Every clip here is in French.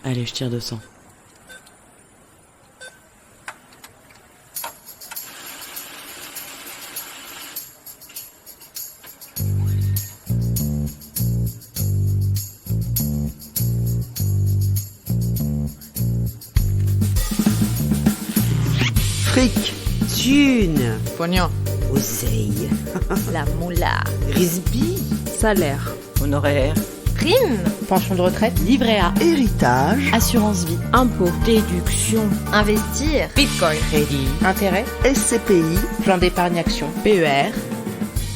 Allez, je tire 200. Fric, thune, Pognon. oseille, La moula. risby, Salaire. Honoraire. Prime. Pension de retraite. Livret A. héritage, Assurance vie. Impôt. Déduction. Investir. Bitcoin. Crédit. Intérêt. SCPI, Plan d'épargne action. PER.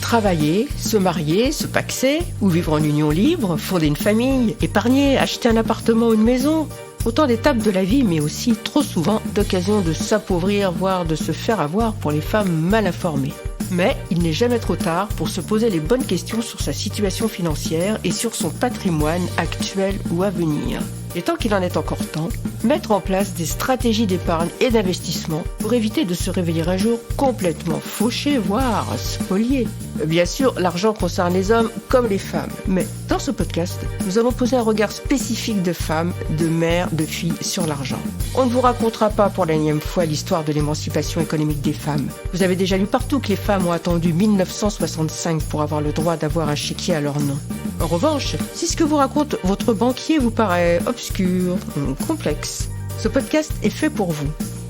Travailler, se marier, se paxer, ou vivre en union libre, fonder une famille, épargner, acheter un appartement ou une maison. Autant d'étapes de la vie, mais aussi trop souvent d'occasions de s'appauvrir, voire de se faire avoir pour les femmes mal informées. Mais il n'est jamais trop tard pour se poser les bonnes questions sur sa situation financière et sur son patrimoine actuel ou à venir. Et tant qu'il en est encore temps, mettre en place des stratégies d'épargne et d'investissement pour éviter de se réveiller un jour complètement fauché, voire spolié. Bien sûr, l'argent concerne les hommes comme les femmes. Mais dans ce podcast, nous allons poser un regard spécifique de femmes, de mères, de filles sur l'argent. On ne vous racontera pas pour l'énième fois l'histoire de l'émancipation économique des femmes. Vous avez déjà lu partout que les femmes ont attendu 1965 pour avoir le droit d'avoir un chéquier à leur nom. En revanche, si ce que vous raconte votre banquier vous paraît obscur ou complexe, ce podcast est fait pour vous.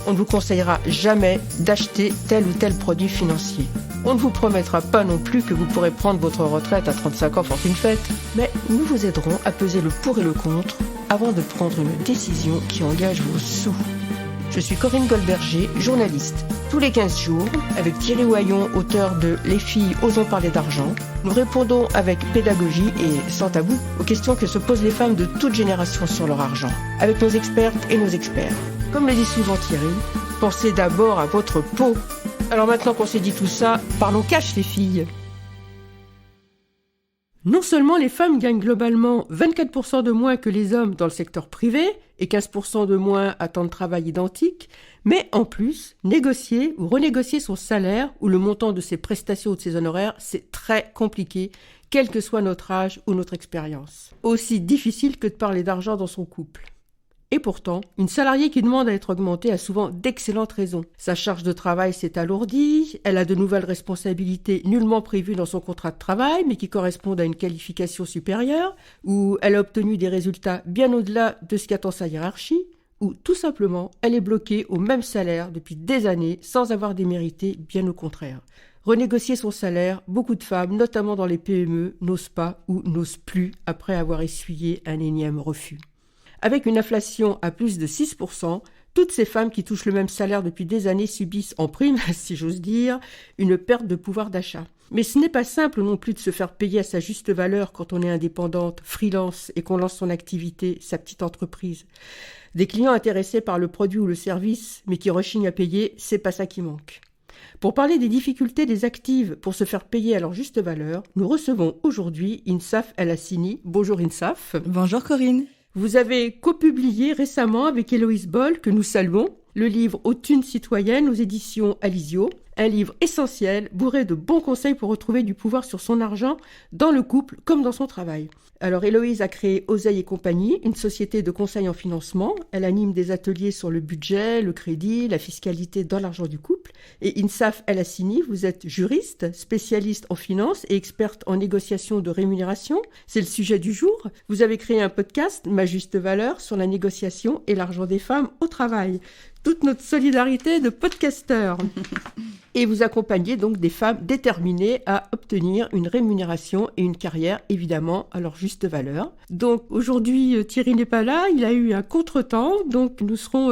On ne vous conseillera jamais d'acheter tel ou tel produit financier. On ne vous promettra pas non plus que vous pourrez prendre votre retraite à 35 ans fortune faite, mais nous vous aiderons à peser le pour et le contre avant de prendre une décision qui engage vos sous. Je suis Corinne Goldberger, journaliste. Tous les 15 jours, avec Thierry Oyon, auteur de Les filles osons parler d'argent, nous répondons avec pédagogie et sans tabou aux questions que se posent les femmes de toute génération sur leur argent, avec nos expertes et nos experts. Comme le dit souvent Thierry, pensez d'abord à votre peau. Alors maintenant qu'on s'est dit tout ça, parlons cash les filles. Non seulement les femmes gagnent globalement 24% de moins que les hommes dans le secteur privé et 15% de moins à temps de travail identique, mais en plus, négocier ou renégocier son salaire ou le montant de ses prestations ou de ses honoraires, c'est très compliqué, quel que soit notre âge ou notre expérience. Aussi difficile que de parler d'argent dans son couple. Et pourtant, une salariée qui demande à être augmentée a souvent d'excellentes raisons. Sa charge de travail s'est alourdie, elle a de nouvelles responsabilités nullement prévues dans son contrat de travail, mais qui correspondent à une qualification supérieure, ou elle a obtenu des résultats bien au-delà de ce qu'attend sa hiérarchie, ou tout simplement, elle est bloquée au même salaire depuis des années sans avoir démérité, bien au contraire. Renégocier son salaire, beaucoup de femmes, notamment dans les PME, n'osent pas ou n'osent plus après avoir essuyé un énième refus. Avec une inflation à plus de 6%, toutes ces femmes qui touchent le même salaire depuis des années subissent en prime, si j'ose dire, une perte de pouvoir d'achat. Mais ce n'est pas simple non plus de se faire payer à sa juste valeur quand on est indépendante, freelance et qu'on lance son activité, sa petite entreprise. Des clients intéressés par le produit ou le service, mais qui rechignent à payer, c'est pas ça qui manque. Pour parler des difficultés des actives pour se faire payer à leur juste valeur, nous recevons aujourd'hui Insaf El Hassini. Bonjour Insaf. Bonjour Corinne. Vous avez copublié récemment avec Héloïse Boll, que nous saluons, le livre Aux thunes citoyennes aux éditions Alizio, un livre essentiel, bourré de bons conseils pour retrouver du pouvoir sur son argent dans le couple comme dans son travail. Alors Héloïse a créé Oseille et compagnie, une société de conseil en financement. Elle anime des ateliers sur le budget, le crédit, la fiscalité dans l'argent du couple. Et Insaf El Hassini, vous êtes juriste, spécialiste en finance et experte en négociation de rémunération. C'est le sujet du jour. Vous avez créé un podcast, Ma Juste Valeur, sur la négociation et l'argent des femmes au travail. Toute notre solidarité de podcasteurs. Et vous accompagnez donc des femmes déterminées à obtenir une rémunération et une carrière, évidemment, à leur juste valeur. Donc aujourd'hui, Thierry n'est pas là, il a eu un contretemps, donc nous serons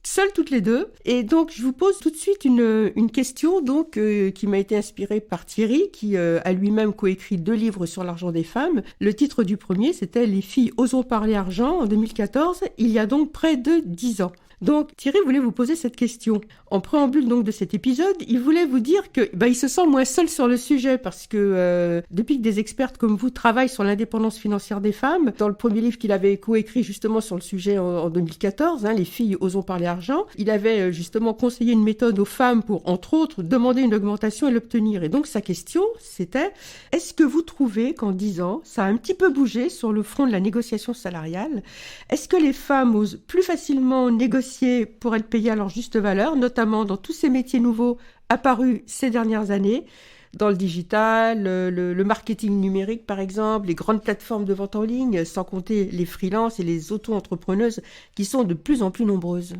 seules toutes les deux. Et donc je vous pose tout de suite une question donc qui m'a été inspirée par Thierry, qui a lui-même coécrit 2 livres sur l'argent des femmes. Le titre du premier, c'était « Les filles osons parler argent » en 2014, il y a donc près de 10 ans. Donc Thierry voulait vous poser cette question. En préambule donc de cet épisode, il voulait vous dire que il se sent moins seul sur le sujet parce que depuis que des expertes comme vous travaillent sur l'indépendance financière des femmes, dans le premier livre qu'il avait coécrit justement sur le sujet en 2014, Les filles osons parler argent, il avait justement conseillé une méthode aux femmes pour, entre autres, demander une augmentation et l'obtenir. Et donc sa question, c'était, est-ce que vous trouvez qu'en 10 ans, ça a un petit peu bougé sur le front de la négociation salariale? Est-ce que les femmes osent plus facilement négocier pour être payées à leur juste valeur, notamment dans tous ces métiers nouveaux apparus ces dernières années, dans le digital, le marketing numérique par exemple, les grandes plateformes de vente en ligne, sans compter les freelances et les auto-entrepreneuses qui sont de plus en plus nombreuses?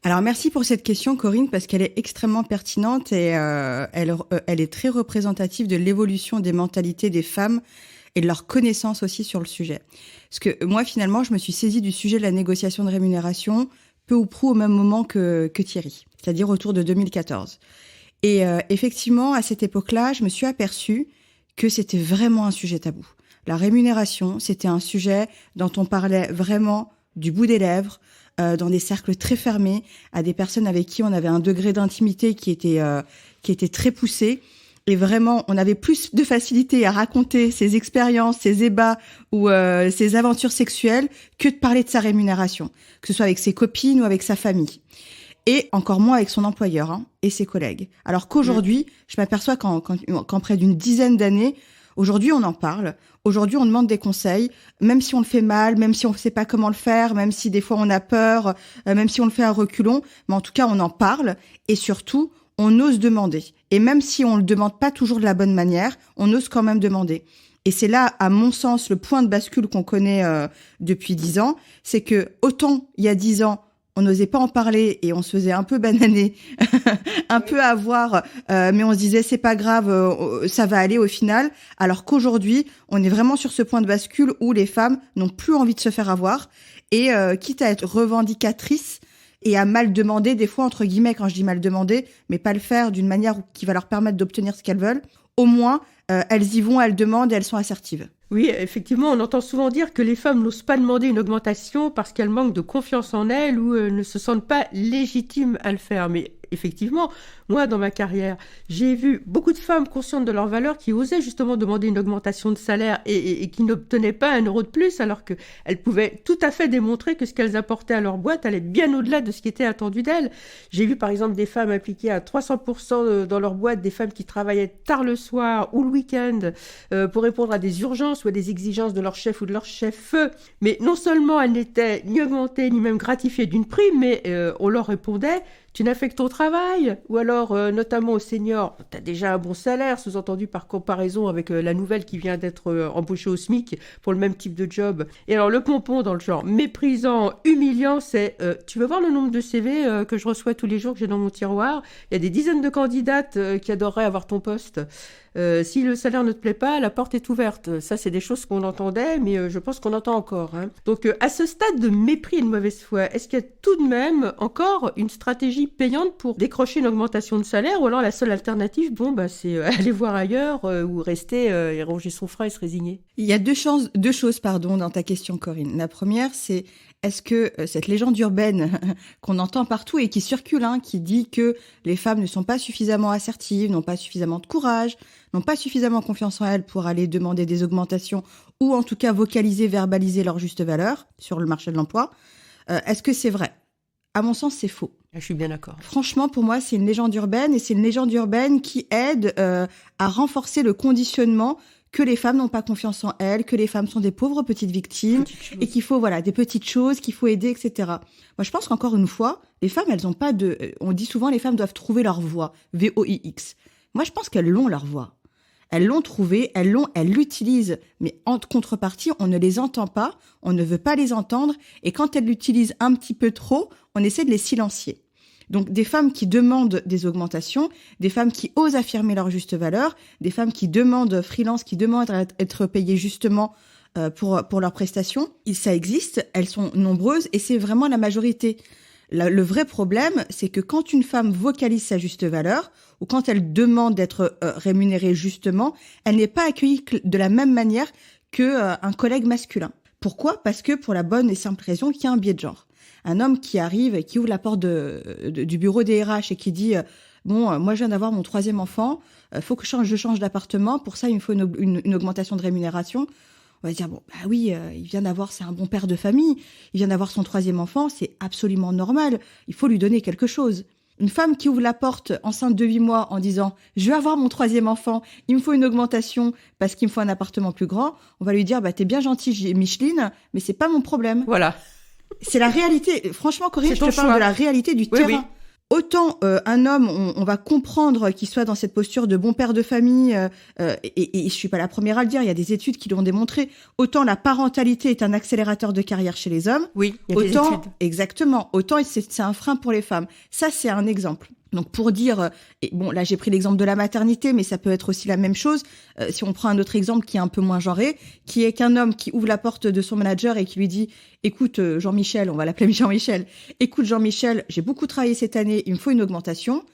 Alors merci pour cette question Corinne, parce qu'elle est extrêmement pertinente et elle est très représentative de l'évolution des mentalités des femmes et de leur connaissance aussi sur le sujet. Parce que moi finalement je me suis saisie du sujet de la négociation de rémunération peu ou prou au même moment que Thierry, c'est-à-dire autour de 2014. Et effectivement à cette époque-là je me suis aperçue que c'était vraiment un sujet tabou. La rémunération, c'était un sujet dont on parlait vraiment du bout des lèvres, dans des cercles très fermés, à des personnes avec qui on avait un degré d'intimité qui était très poussé. Et vraiment, on avait plus de facilité à raconter ses expériences, ses ébats ou ses aventures sexuelles que de parler de sa rémunération, que ce soit avec ses copines ou avec sa famille. Et encore moins avec son employeur et ses collègues. Alors qu'aujourd'hui, je m'aperçois qu'en près d'une dizaine d'années, aujourd'hui, on en parle. Aujourd'hui, on demande des conseils, même si on le fait mal, même si on ne sait pas comment le faire, même si des fois on a peur, même si on le fait à reculons. Mais en tout cas, on en parle et surtout, on ose demander. Et même si on le demande pas toujours de la bonne manière, on ose quand même demander. Et c'est là, à mon sens, le point de bascule qu'on connaît depuis 10 ans. C'est que autant il y a 10 ans, on n'osait pas en parler et on se faisait un peu bananer, un peu avoir, mais on se disait c'est pas grave, ça va aller au final. Alors qu'aujourd'hui, on est vraiment sur ce point de bascule où les femmes n'ont plus envie de se faire avoir et quitte à être revendicatrices et à mal demander, des fois entre guillemets quand je dis mal demander, mais pas le faire d'une manière qui va leur permettre d'obtenir ce qu'elles veulent, au moins elles y vont, elles demandent et elles sont assertives. Oui, effectivement, on entend souvent dire que les femmes n'osent pas demander une augmentation parce qu'elles manquent de confiance en elles ou ne se sentent pas légitimes à le faire. Mais effectivement, moi, dans ma carrière, j'ai vu beaucoup de femmes conscientes de leur valeur qui osaient justement demander une augmentation de salaire et qui n'obtenaient pas 1 euro de plus alors qu'elles pouvaient tout à fait démontrer que ce qu'elles apportaient à leur boîte allait bien au-delà de ce qui était attendu d'elles. J'ai vu par exemple des femmes impliquées à 300% dans leur boîte, des femmes qui travaillaient tard le soir ou le week-end pour répondre à des urgences ou à des exigences de leur chef ou de leur chef. Mais non seulement elles n'étaient ni augmentées ni même gratifiées d'une prime, mais on leur répondait « tu n'as fait que ton travail » ou alors notamment aux seniors, « tu as déjà un bon salaire », sous-entendu par comparaison avec la nouvelle qui vient d'être embauchée au SMIC pour le même type de job. Et alors le pompon dans le genre méprisant, humiliant, c'est « tu veux voir le nombre de CV que je reçois tous les jours que j'ai dans mon tiroir ? Il y a des dizaines de candidates qui adoreraient avoir ton poste. » Si le salaire ne te plaît pas, la porte est ouverte. Ça, c'est des choses qu'on entendait, mais je pense qu'on entend encore. Donc, à ce stade de mépris et de mauvaise foi, est-ce qu'il y a tout de même encore une stratégie payante pour décrocher une augmentation de salaire, ou alors la seule alternative, c'est aller voir ailleurs ou rester et ronger son frein et se résigner? Il y a deux choses dans ta question, Corinne. La première, c'est est-ce que cette légende urbaine qu'on entend partout et qui circule, qui dit que les femmes ne sont pas suffisamment assertives, n'ont pas suffisamment de courage, n'ont pas suffisamment confiance en elles pour aller demander des augmentations ou en tout cas vocaliser, verbaliser leur juste valeur sur le marché de l'emploi, est-ce que c'est vrai? À mon sens, c'est faux. Je suis bien d'accord. Franchement, pour moi, c'est une légende urbaine et c'est une légende urbaine qui aide à renforcer le conditionnement que les femmes n'ont pas confiance en elles, que les femmes sont des pauvres petites victimes et qu'il faut, des petites choses, qu'il faut aider, etc. Moi, je pense qu'encore une fois, les femmes, elles ont pas on dit souvent, les femmes doivent trouver leur voix, V-O-I-X. Moi, je pense qu'elles l'ont, leur voix. Elles l'ont trouvée, elles l'utilisent, mais en contrepartie, on ne les entend pas, on ne veut pas les entendre, et quand elles l'utilisent un petit peu trop, on essaie de les silencier. Donc des femmes qui demandent des augmentations, des femmes qui osent affirmer leur juste valeur, des femmes qui demandent freelance, qui demandent à être payées justement pour leurs prestations. Ça existe, elles sont nombreuses et c'est vraiment la majorité. Le vrai problème, c'est que quand une femme vocalise sa juste valeur ou quand elle demande d'être rémunérée justement, elle n'est pas accueillie de la même manière qu'un collègue masculin. Pourquoi ? Parce que pour la bonne et simple raison qu'il y a un biais de genre. Un homme qui arrive et qui ouvre la porte du bureau des RH et qui dit bon, moi je viens d'avoir mon 3e enfant, faut que je change d'appartement, pour ça il me faut une augmentation de rémunération. On va dire bon, bah oui, il vient d'avoir, c'est un bon père de famille, il vient d'avoir son 3e enfant, c'est absolument normal, il faut lui donner quelque chose. Une femme qui ouvre la porte enceinte de 8 mois en disant « Je vais avoir mon 3e enfant, il me faut une augmentation parce qu'il me faut un appartement plus grand », on va lui dire « Bah t'es bien gentille Micheline, mais c'est pas mon problème. » Voilà. C'est la réalité. Franchement, Corinne, C'est je ton te parle choix. de la réalité du terrain. Oui. Autant un homme, on va comprendre qu'il soit dans cette posture de bon père de famille, et je suis pas la première à le dire, il y a des études qui l'ont démontré, autant la parentalité est un accélérateur de carrière chez les hommes, Oui, il y a des autant, études. exactement, autant c'est un frein pour les femmes. Ça, c'est un exemple. Donc pour dire, et bon là j'ai pris l'exemple de la maternité, mais ça peut être aussi la même chose, si on prend un autre exemple qui est un peu moins genré, qui est qu'un homme qui ouvre la porte de son manager et qui lui dit « Écoute Jean-Michel, on va l'appeler Jean-Michel, écoute Jean-Michel, j'ai beaucoup travaillé cette année, il me faut une augmentation »,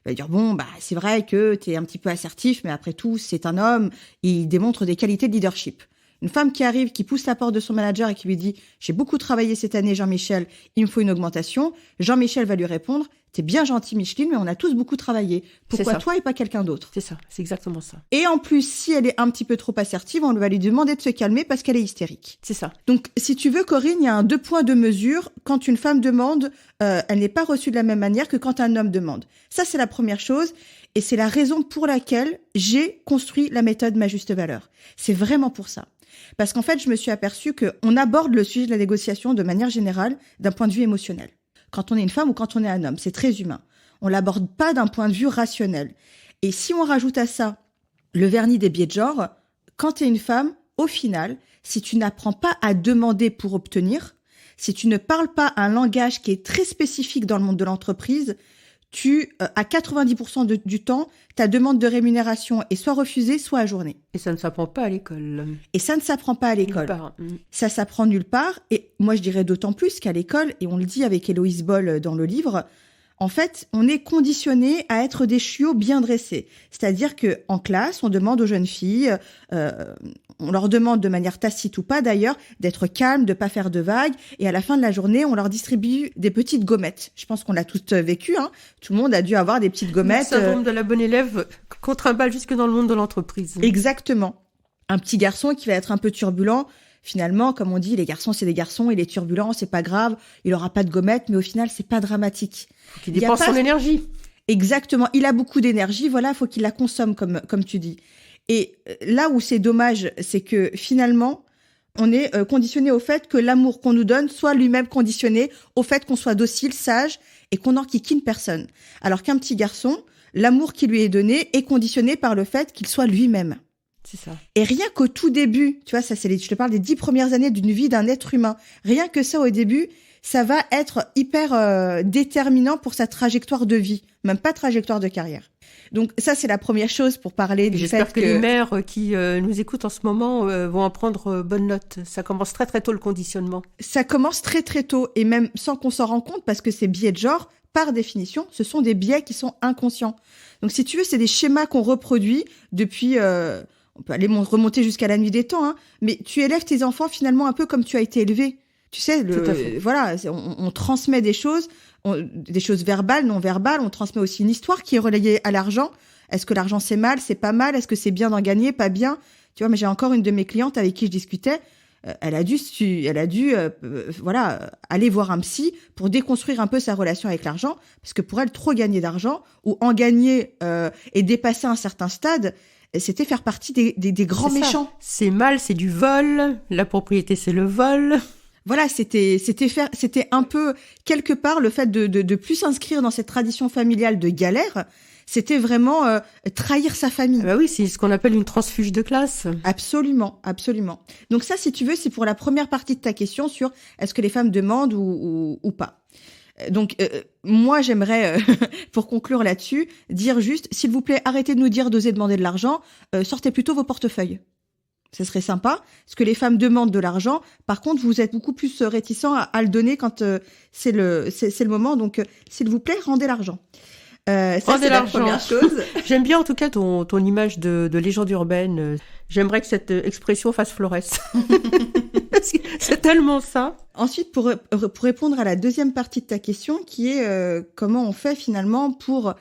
il va dire « Bon, bah c'est vrai que t'es un petit peu assertif, mais après tout, c'est un homme, il démontre des qualités de leadership ». Une femme qui arrive, qui pousse la porte de son manager et qui lui dit « J'ai beaucoup travaillé cette année, Jean-Michel, il me faut une augmentation », Jean-Michel va lui répondre « T'es bien gentil, Micheline, mais on a tous beaucoup travaillé. Pourquoi ça. toi et pas quelqu'un d'autre ?» C'est ça, c'est exactement ça. Et en plus, si elle est un petit peu trop assertive, on va lui demander de se calmer parce qu'elle est hystérique. C'est ça. Donc, si tu veux, Corinne, il y a un 2 poids 2 mesures. Quand une femme demande, elle n'est pas reçue de la même manière que quand un homme demande. Ça, c'est la première chose. Et c'est la raison pour laquelle j'ai construit la méthode Ma Juste Valeur. C'est vraiment pour ça. Parce qu'en fait, je me suis aperçue qu'on aborde le sujet de la négociation de manière générale d'un point de vue émotionnel. Quand on est une femme ou quand on est un homme, c'est très humain. On l'aborde pas d'un point de vue rationnel. Et si on rajoute à ça le vernis des biais de genre, quand tu es une femme, au final, si tu n'apprends pas à demander pour obtenir, si tu ne parles pas un langage qui est très spécifique dans le monde de l'entreprise, à 90% du temps, ta demande de rémunération est soit refusée, soit ajournée. Et ça ne s'apprend pas à l'école. Et ça ne s'apprend pas à l'école. Nulle part. Ça s'apprend nulle part. Et moi, je dirais d'autant plus qu'à l'école, et on le dit avec Héloïse Boll dans le livre, en fait, on est conditionné à être des chiots bien dressés. C'est-à-dire que en classe, on demande aux jeunes filles, on leur demande de manière tacite ou pas d'ailleurs, d'être calmes, de pas faire de vagues. Et à la fin de la journée, on leur distribue des petites gommettes. Je pense qu'on l'a toutes vécu. Hein. Tout le monde a dû avoir des petites gommettes. Le syndrome de la bonne élève qu'on trimballe jusque dans le monde de l'entreprise. Exactement. Un petit garçon qui va être un peu turbulent. Finalement, comme on dit, les garçons, c'est des garçons, il est turbulent, c'est pas grave, il aura pas de gommette, mais au final, c'est pas dramatique. Faut qu'il dépense son énergie. Exactement. Il a beaucoup d'énergie, voilà, faut qu'il la consomme, comme tu dis. Et là où c'est dommage, c'est que finalement, on est conditionné au fait que l'amour qu'on nous donne soit lui-même conditionné au fait qu'on soit docile, sage et qu'on n'enquiquine personne. Alors qu'un petit garçon, l'amour qui lui est donné est conditionné par le fait qu'il soit lui-même. C'est ça. Et rien qu'au tout début, tu vois, je te parle des 10 premières années d'une vie d'un être humain. Rien que ça au début, ça va être hyper déterminant pour sa trajectoire de vie, même pas trajectoire de carrière. Donc ça, c'est la première chose pour parler du fait J'espère que les mères qui nous écoutent en ce moment vont en prendre bonne note. Ça commence très très tôt le conditionnement. Ça commence très très tôt et même sans qu'on s'en rende compte parce que ces biais de genre, par définition, ce sont des biais qui sont inconscients. Donc si tu veux, c'est des schémas qu'on reproduit depuis... on peut aller remonter jusqu'à la nuit des temps, hein, mais tu élèves tes enfants finalement un peu comme tu as été élevé. Tu sais, voilà, on transmet des choses verbales, non verbales, on transmet aussi une histoire qui est relayée à l'argent. Est-ce que l'argent c'est mal, c'est pas mal, est-ce que c'est bien d'en gagner, pas bien? Tu vois, mais j'ai encore une de mes clientes avec qui je discutais, elle a dû aller voir un psy pour déconstruire un peu sa relation avec l'argent, parce que pour elle, trop gagner d'argent ou en gagner et dépasser un certain stade, c'était faire partie des grands méchants. C'est mal, c'est du vol. La propriété, c'est le vol. Voilà, c'était un peu quelque part le fait de plus s'inscrire dans cette tradition familiale de galère. C'était vraiment trahir sa famille. Bah oui, c'est ce qu'on appelle une transfuge de classe. Absolument, absolument. Donc ça, si tu veux, c'est pour la première partie de ta question sur est-ce que les femmes demandent ou pas. Donc, moi, j'aimerais, pour conclure là-dessus, dire juste, s'il vous plaît, arrêtez de nous dire d'oser demander de l'argent, sortez plutôt vos portefeuilles. Ce serait sympa, parce que les femmes demandent de l'argent. Par contre, vous êtes beaucoup plus réticents à le donner quand c'est le moment. Donc, s'il vous plaît, rendez l'argent. Ça, c'est la première chose. J'aime bien en tout cas ton image de légende urbaine. J'aimerais que cette expression fasse florès. C'est tellement ça. Ensuite, pour répondre à la deuxième partie de ta question, qui est comment on fait finalement pour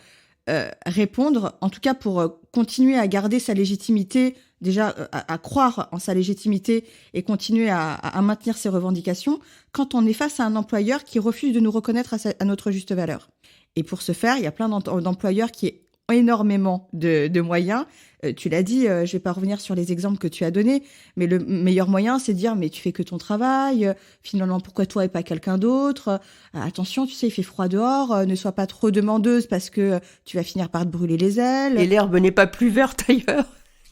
répondre, en tout cas pour continuer à garder sa légitimité, déjà à croire en sa légitimité et continuer à maintenir ses revendications quand on est face à un employeur qui refuse de nous reconnaître à notre juste valeur. Et pour ce faire, il y a plein d'employeurs qui ont énormément de moyens. Tu l'as dit, je vais pas revenir sur les exemples que tu as donnés, mais le meilleur moyen, c'est de dire, mais tu fais que ton travail, finalement, pourquoi toi et pas quelqu'un d'autre? Attention, tu sais, il fait froid dehors, ne sois pas trop demandeuse parce que tu vas finir par te brûler les ailes. Et l'herbe n'est pas plus verte ailleurs.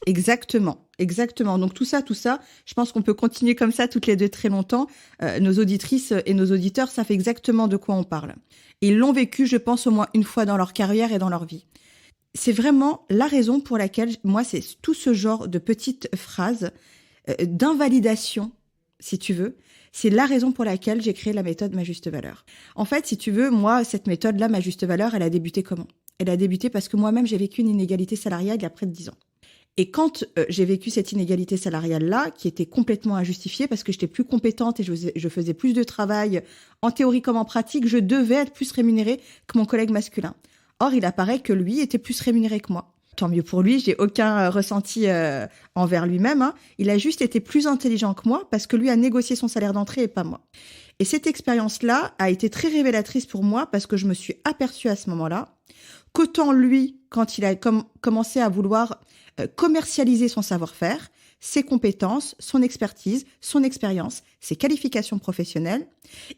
Exactement. Donc tout ça, je pense qu'on peut continuer comme ça toutes les deux très longtemps. Nos auditrices et nos auditeurs savent exactement de quoi on parle. Et ils l'ont vécu, je pense, au moins une fois dans leur carrière et dans leur vie. C'est vraiment la raison pour laquelle, moi, c'est tout ce genre de petites phrases d'invalidation, si tu veux. C'est la raison pour laquelle j'ai créé la méthode Ma Juste Valeur. En fait, si tu veux, moi, cette méthode-là, Ma Juste Valeur, elle a débuté comment? Elle a débuté parce que moi-même, j'ai vécu une inégalité salariale il y a près de 10 ans. Et quand j'ai vécu cette inégalité salariale-là, qui était complètement injustifiée parce que j'étais plus compétente et je faisais plus de travail, en théorie comme en pratique, je devais être plus rémunérée que mon collègue masculin. Or, il apparaît que lui était plus rémunéré que moi. Tant mieux pour lui, j'ai aucun ressenti envers lui-même. Hein. Il a juste été plus intelligent que moi parce que lui a négocié son salaire d'entrée et pas moi. Et cette expérience-là a été très révélatrice pour moi parce que je me suis aperçue à ce moment-là qu'autant lui, quand il a commencé à vouloir commercialiser son savoir-faire, ses compétences, son expertise, son expérience, ses qualifications professionnelles,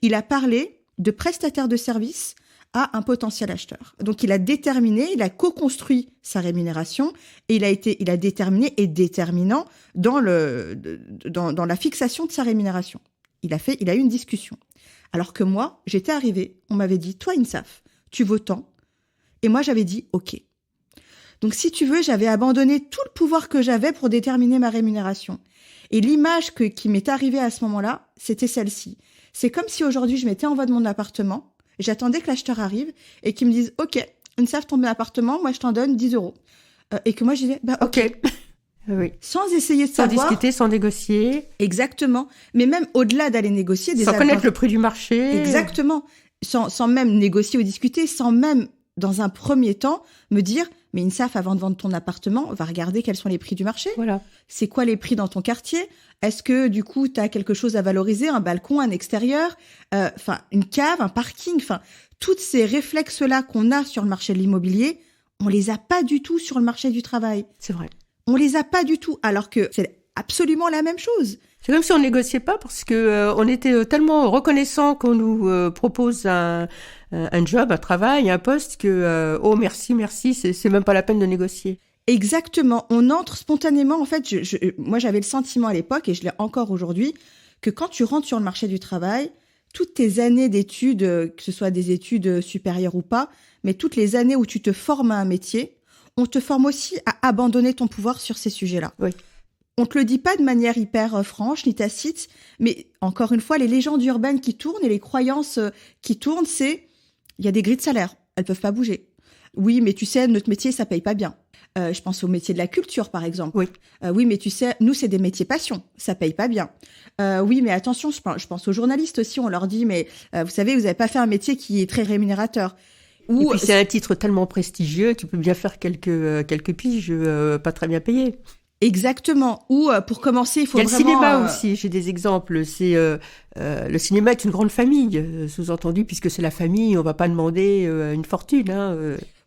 il a parlé de prestataire de service à un potentiel acheteur. Donc il a co-construit sa rémunération et il a déterminé et déterminant dans la fixation de sa rémunération. Il a eu une discussion. Alors que moi, j'étais arrivée, on m'avait dit, toi Insaf, tu vaux tant. Et moi j'avais dit, ok. Donc, si tu veux, j'avais abandonné tout le pouvoir que j'avais pour déterminer ma rémunération. Et l'image qui m'est arrivée à ce moment-là, c'était celle-ci. C'est comme si aujourd'hui, je m'étais en voie de mon appartement, j'attendais que l'acheteur arrive et qu'il me dise, OK, Insaf, ton appartement, moi, je t'en donne 10 €. Et que moi, je disais, OK. Oui. Sans essayer de savoir. Sans discuter, sans négocier. Exactement. Mais même au-delà d'aller négocier. Sans connaître le prix du marché. Exactement. Sans même négocier ou discuter, sans même, dans un premier temps, me dire, mais Insaf, avant de vendre ton appartement, va regarder quels sont les prix du marché. Voilà. C'est quoi les prix dans ton quartier? Est-ce que, du coup, tu as quelque chose à valoriser, un balcon, un extérieur, une cave, un parking, toutes ces réflexes-là qu'on a sur le marché de l'immobilier, on les a pas du tout sur le marché du travail. C'est vrai. On les a pas du tout, alors que c'est absolument la même chose. C'est comme si on négociait pas parce que on était tellement reconnaissant qu'on nous propose un job, un travail, un poste que oh merci, c'est même pas la peine de négocier. Exactement, on entre spontanément. En fait, moi j'avais le sentiment à l'époque et je l'ai encore aujourd'hui que quand tu rentres sur le marché du travail, toutes tes années d'études, que ce soit des études supérieures ou pas, mais toutes les années où tu te formes à un métier, on te forme aussi à abandonner ton pouvoir sur ces sujets-là. Oui. On te le dit pas de manière hyper franche ni tacite, mais encore une fois, les légendes urbaines qui tournent et les croyances qui tournent, c'est il y a des grilles de salaire, elles peuvent pas bouger. Oui, mais tu sais, notre métier, ça paye pas bien. Je pense au métier de la culture, par exemple. Oui. Oui, mais tu sais, nous, c'est des métiers passion, ça paye pas bien. Oui, mais attention, je pense aux journalistes aussi, on leur dit, mais vous savez, vous avez pas fait un métier qui est très rémunérateur. Et puis c'est un titre tellement prestigieux, tu peux bien faire quelques piges pas très bien payées. Exactement. Ou pour commencer, il faut vraiment... Il y a le cinéma aussi, j'ai des exemples. C'est le cinéma est une grande famille, sous-entendu, puisque c'est la famille, on va pas demander une fortune. Hein,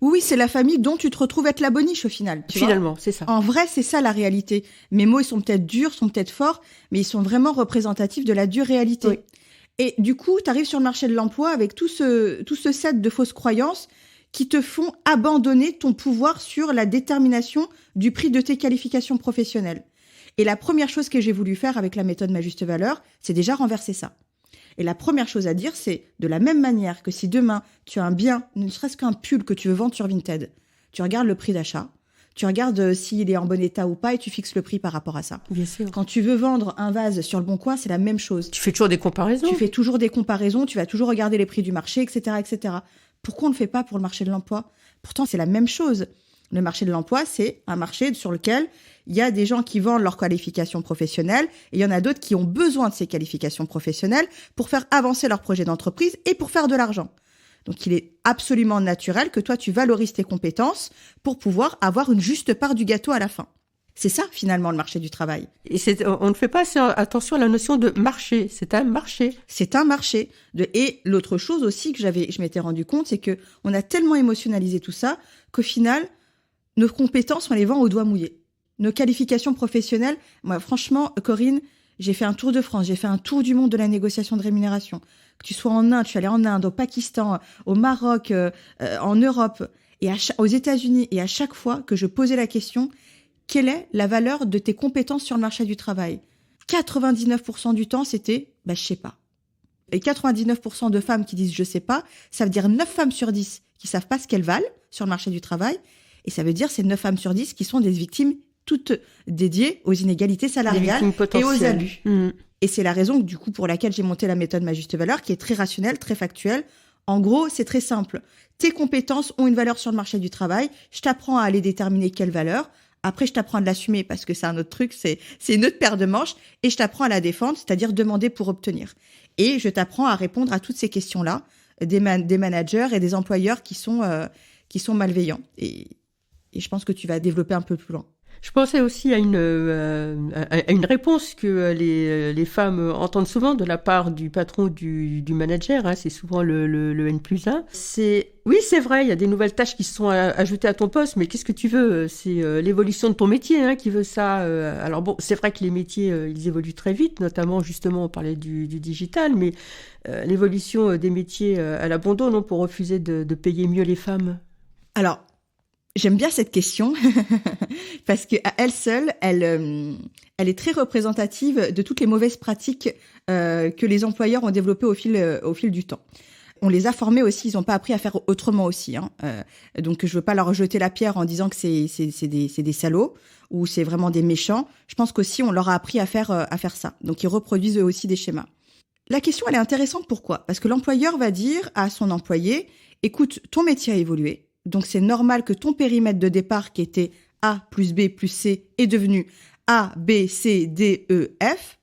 Oui, c'est la famille dont tu te retrouves être la boniche au final. Finalement, c'est ça. En vrai, c'est ça la réalité. Mes mots, ils sont peut-être durs, sont peut-être forts, mais ils sont vraiment représentatifs de la dure réalité. Oui. Et du coup, tu arrives sur le marché de l'emploi avec tout ce set de fausses croyances qui te font abandonner ton pouvoir sur la détermination du prix de tes qualifications professionnelles. Et la première chose que j'ai voulu faire avec la méthode Ma Juste Valeur, c'est déjà renverser ça. Et la première chose à dire, c'est de la même manière que si demain, tu as un bien, ne serait-ce qu'un pull que tu veux vendre sur Vinted, tu regardes le prix d'achat, tu regardes s'il est en bon état ou pas et tu fixes le prix par rapport à ça. Bien sûr. Quand tu veux vendre un vase sur le Bon Coin, c'est la même chose. Tu fais toujours des comparaisons. Tu fais toujours des comparaisons, tu vas toujours regarder les prix du marché, etc., etc. Pourquoi on ne le fait pas pour le marché de l'emploi? Pourtant, c'est la même chose. Le marché de l'emploi, c'est un marché sur lequel il y a des gens qui vendent leurs qualifications professionnelles et il y en a d'autres qui ont besoin de ces qualifications professionnelles pour faire avancer leur projet d'entreprise et pour faire de l'argent. Donc, il est absolument naturel que toi, tu valorises tes compétences pour pouvoir avoir une juste part du gâteau à la fin. C'est ça, finalement, le marché du travail. Et on ne fait pas attention à la notion de marché. C'est un marché. C'est un marché. Et l'autre chose aussi que je m'étais rendu compte, c'est que on a tellement émotionnalisé tout ça qu'au final, nos compétences, on les vend au doigt mouillé. Nos qualifications professionnelles, moi, franchement, Corinne, j'ai fait un tour de France, j'ai fait un tour du monde de la négociation de rémunération. Que tu sois en Inde, je suis allée en Inde, au Pakistan, au Maroc, en Europe, et aux États-Unis. Et à chaque fois que je posais la question, quelle est la valeur de tes compétences sur le marché du travail ? 99% du temps, c'était je sais pas. Et 99% de femmes qui disent je sais pas, ça veut dire 9 femmes sur 10 qui savent pas ce qu'elles valent sur le marché du travail. Et ça veut dire c'est 9 femmes sur 10 qui sont des victimes toutes dédiées aux inégalités salariales et aux abus. Et c'est la raison du coup pour laquelle j'ai monté la méthode Ma Juste Valeur, qui est très rationnelle, très factuelle. En gros, c'est très simple. Tes compétences ont une valeur sur le marché du travail. Je t'apprends à aller déterminer quelle valeur. Après, je t'apprends à l'assumer parce que c'est un autre truc, c'est une autre paire de manches. Et je t'apprends à la défendre, c'est-à-dire demander pour obtenir. Et je t'apprends à répondre à toutes ces questions-là des managers et des employeurs qui sont malveillants. Et je pense que tu vas développer un peu plus loin. Je pensais aussi à une réponse que les femmes entendent souvent de la part du patron du manager, hein, c'est souvent le N+1. Oui, c'est vrai, il y a des nouvelles tâches qui se sont ajoutées à ton poste, mais qu'est-ce que tu veux ? C'est l'évolution de ton métier qui veut ça. Alors bon, c'est vrai que les métiers, ils évoluent très vite, notamment justement, on parlait du digital, mais l'évolution des métiers à l'abandon, pour refuser de payer mieux les femmes. Alors, j'aime bien cette question parce que à elle seule, elle est très représentative de toutes les mauvaises pratiques que les employeurs ont développées au fil du temps. On les a formés aussi, ils n'ont pas appris à faire autrement aussi. Donc je veux pas leur jeter la pierre en disant que c'est des salauds ou c'est vraiment des méchants. Je pense qu'aussi on leur a appris à faire ça. Donc ils reproduisent eux aussi des schémas. La question elle est intéressante, pourquoi ? Parce que l'employeur va dire à son employé, écoute, ton métier a évolué. Donc, c'est normal que ton périmètre de départ, qui était A plus B plus C, est devenu A, B, C, D, E, F.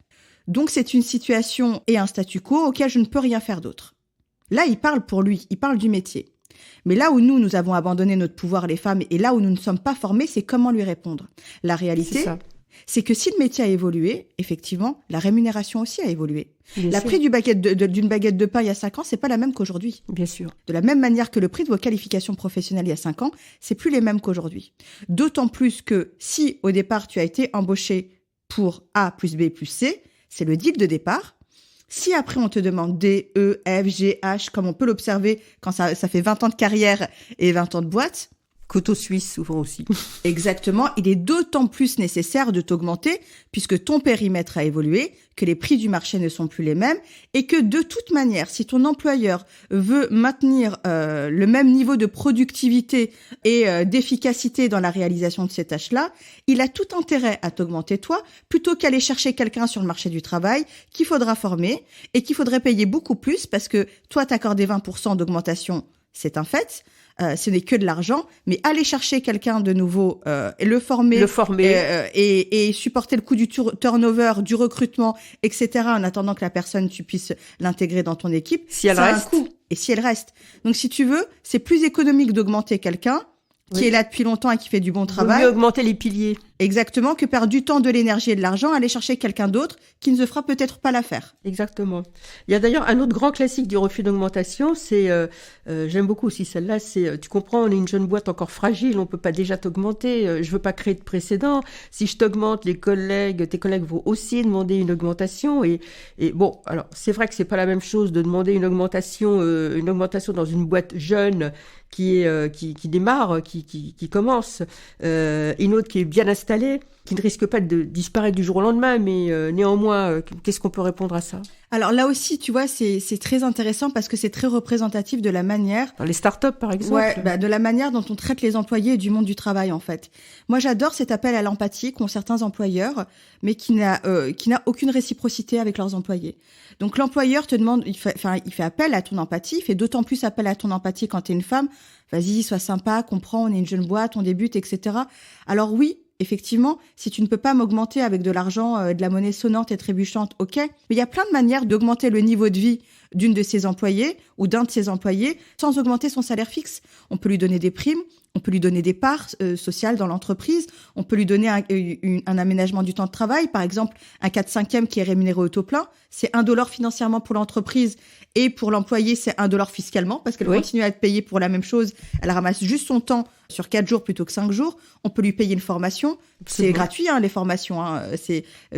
Donc, c'est une situation et un statu quo auquel je ne peux rien faire d'autre. Là, il parle pour lui, il parle du métier. Mais là où nous avons abandonné notre pouvoir, les femmes, et là où nous ne sommes pas formés, c'est comment lui répondre. La réalité, c'est que si le métier a évolué, effectivement, la rémunération aussi a évolué. Le prix d'une baguette de pain il y a 5 ans, c'est pas la même qu'aujourd'hui. Bien sûr. De la même manière que le prix de vos qualifications professionnelles il y a 5 ans, c'est plus les mêmes qu'aujourd'hui. D'autant plus que si au départ tu as été embauché pour A plus B plus C, c'est le deal de départ. Si après on te demande D, E, F, G, H, comme on peut l'observer quand ça fait 20 ans de carrière et 20 ans de boîte, couteau suisse souvent aussi. Exactement, il est d'autant plus nécessaire de t'augmenter puisque ton périmètre a évolué, que les prix du marché ne sont plus les mêmes et que de toute manière, si ton employeur veut maintenir le même niveau de productivité et d'efficacité dans la réalisation de ces tâches-là, il a tout intérêt à t'augmenter toi plutôt qu'aller chercher quelqu'un sur le marché du travail qu'il faudra former et qu'il faudrait payer beaucoup plus parce que toi t'accorder 20% d'augmentation, c'est un fait. Ce n'est que de l'argent, mais aller chercher quelqu'un de nouveau, et le former. Et supporter le coût du turnover, du recrutement, etc. en attendant que la personne, tu puisses l'intégrer dans ton équipe. Si elle reste. Un coût. Et si elle reste. Donc, si tu veux, c'est plus économique d'augmenter quelqu'un qui est là depuis longtemps et qui fait du bon travail. Mieux augmenter les piliers. Exactement, que perdre du temps, de l'énergie et de l'argent, aller chercher quelqu'un d'autre qui ne se fera peut-être pas l'affaire. Exactement. Il y a d'ailleurs un autre grand classique du refus d'augmentation, c'est, j'aime beaucoup aussi celle-là, c'est, tu comprends, on est une jeune boîte encore fragile, on peut pas déjà t'augmenter, je veux pas créer de précédent. Si je t'augmente, tes collègues vont aussi demander une augmentation et bon, alors, c'est vrai que c'est pas la même chose de demander une augmentation dans une boîte jeune qui démarre, qui commence, une autre qui est bien installée installée, qui ne risque pas de disparaître du jour au lendemain, mais néanmoins, qu'est-ce qu'on peut répondre à ça ? Alors là aussi, tu vois, c'est très intéressant parce que c'est très représentatif de la manière... Dans les startups, par exemple. Ouais, de la manière dont on traite les employés du monde du travail, en fait. Moi, j'adore cet appel à l'empathie qu'ont certains employeurs, mais qui n'a aucune réciprocité avec leurs employés. Donc l'employeur te demande, il fait appel à ton empathie, il fait d'autant plus appel à ton empathie quand t'es une femme. Vas-y, sois sympa, comprends, on est une jeune boîte, on débute, etc. Alors oui, effectivement, si tu ne peux pas m'augmenter avec de l'argent, de la monnaie sonnante et trébuchante, ok. Mais il y a plein de manières d'augmenter le niveau de vie d'une de ses employées ou d'un de ses employés sans augmenter son salaire fixe. On peut lui donner des primes, on peut lui donner des parts sociales dans l'entreprise, on peut lui donner un aménagement du temps de travail, par exemple un 4/5e qui est rémunéré au taux plein, c'est $1 financièrement pour l'entreprise et pour l'employé c'est $1 fiscalement parce qu'elle continue à être payée pour la même chose, elle ramasse juste son temps sur 4 jours plutôt que 5 jours, on peut lui payer une formation, c'est gratuit les formations,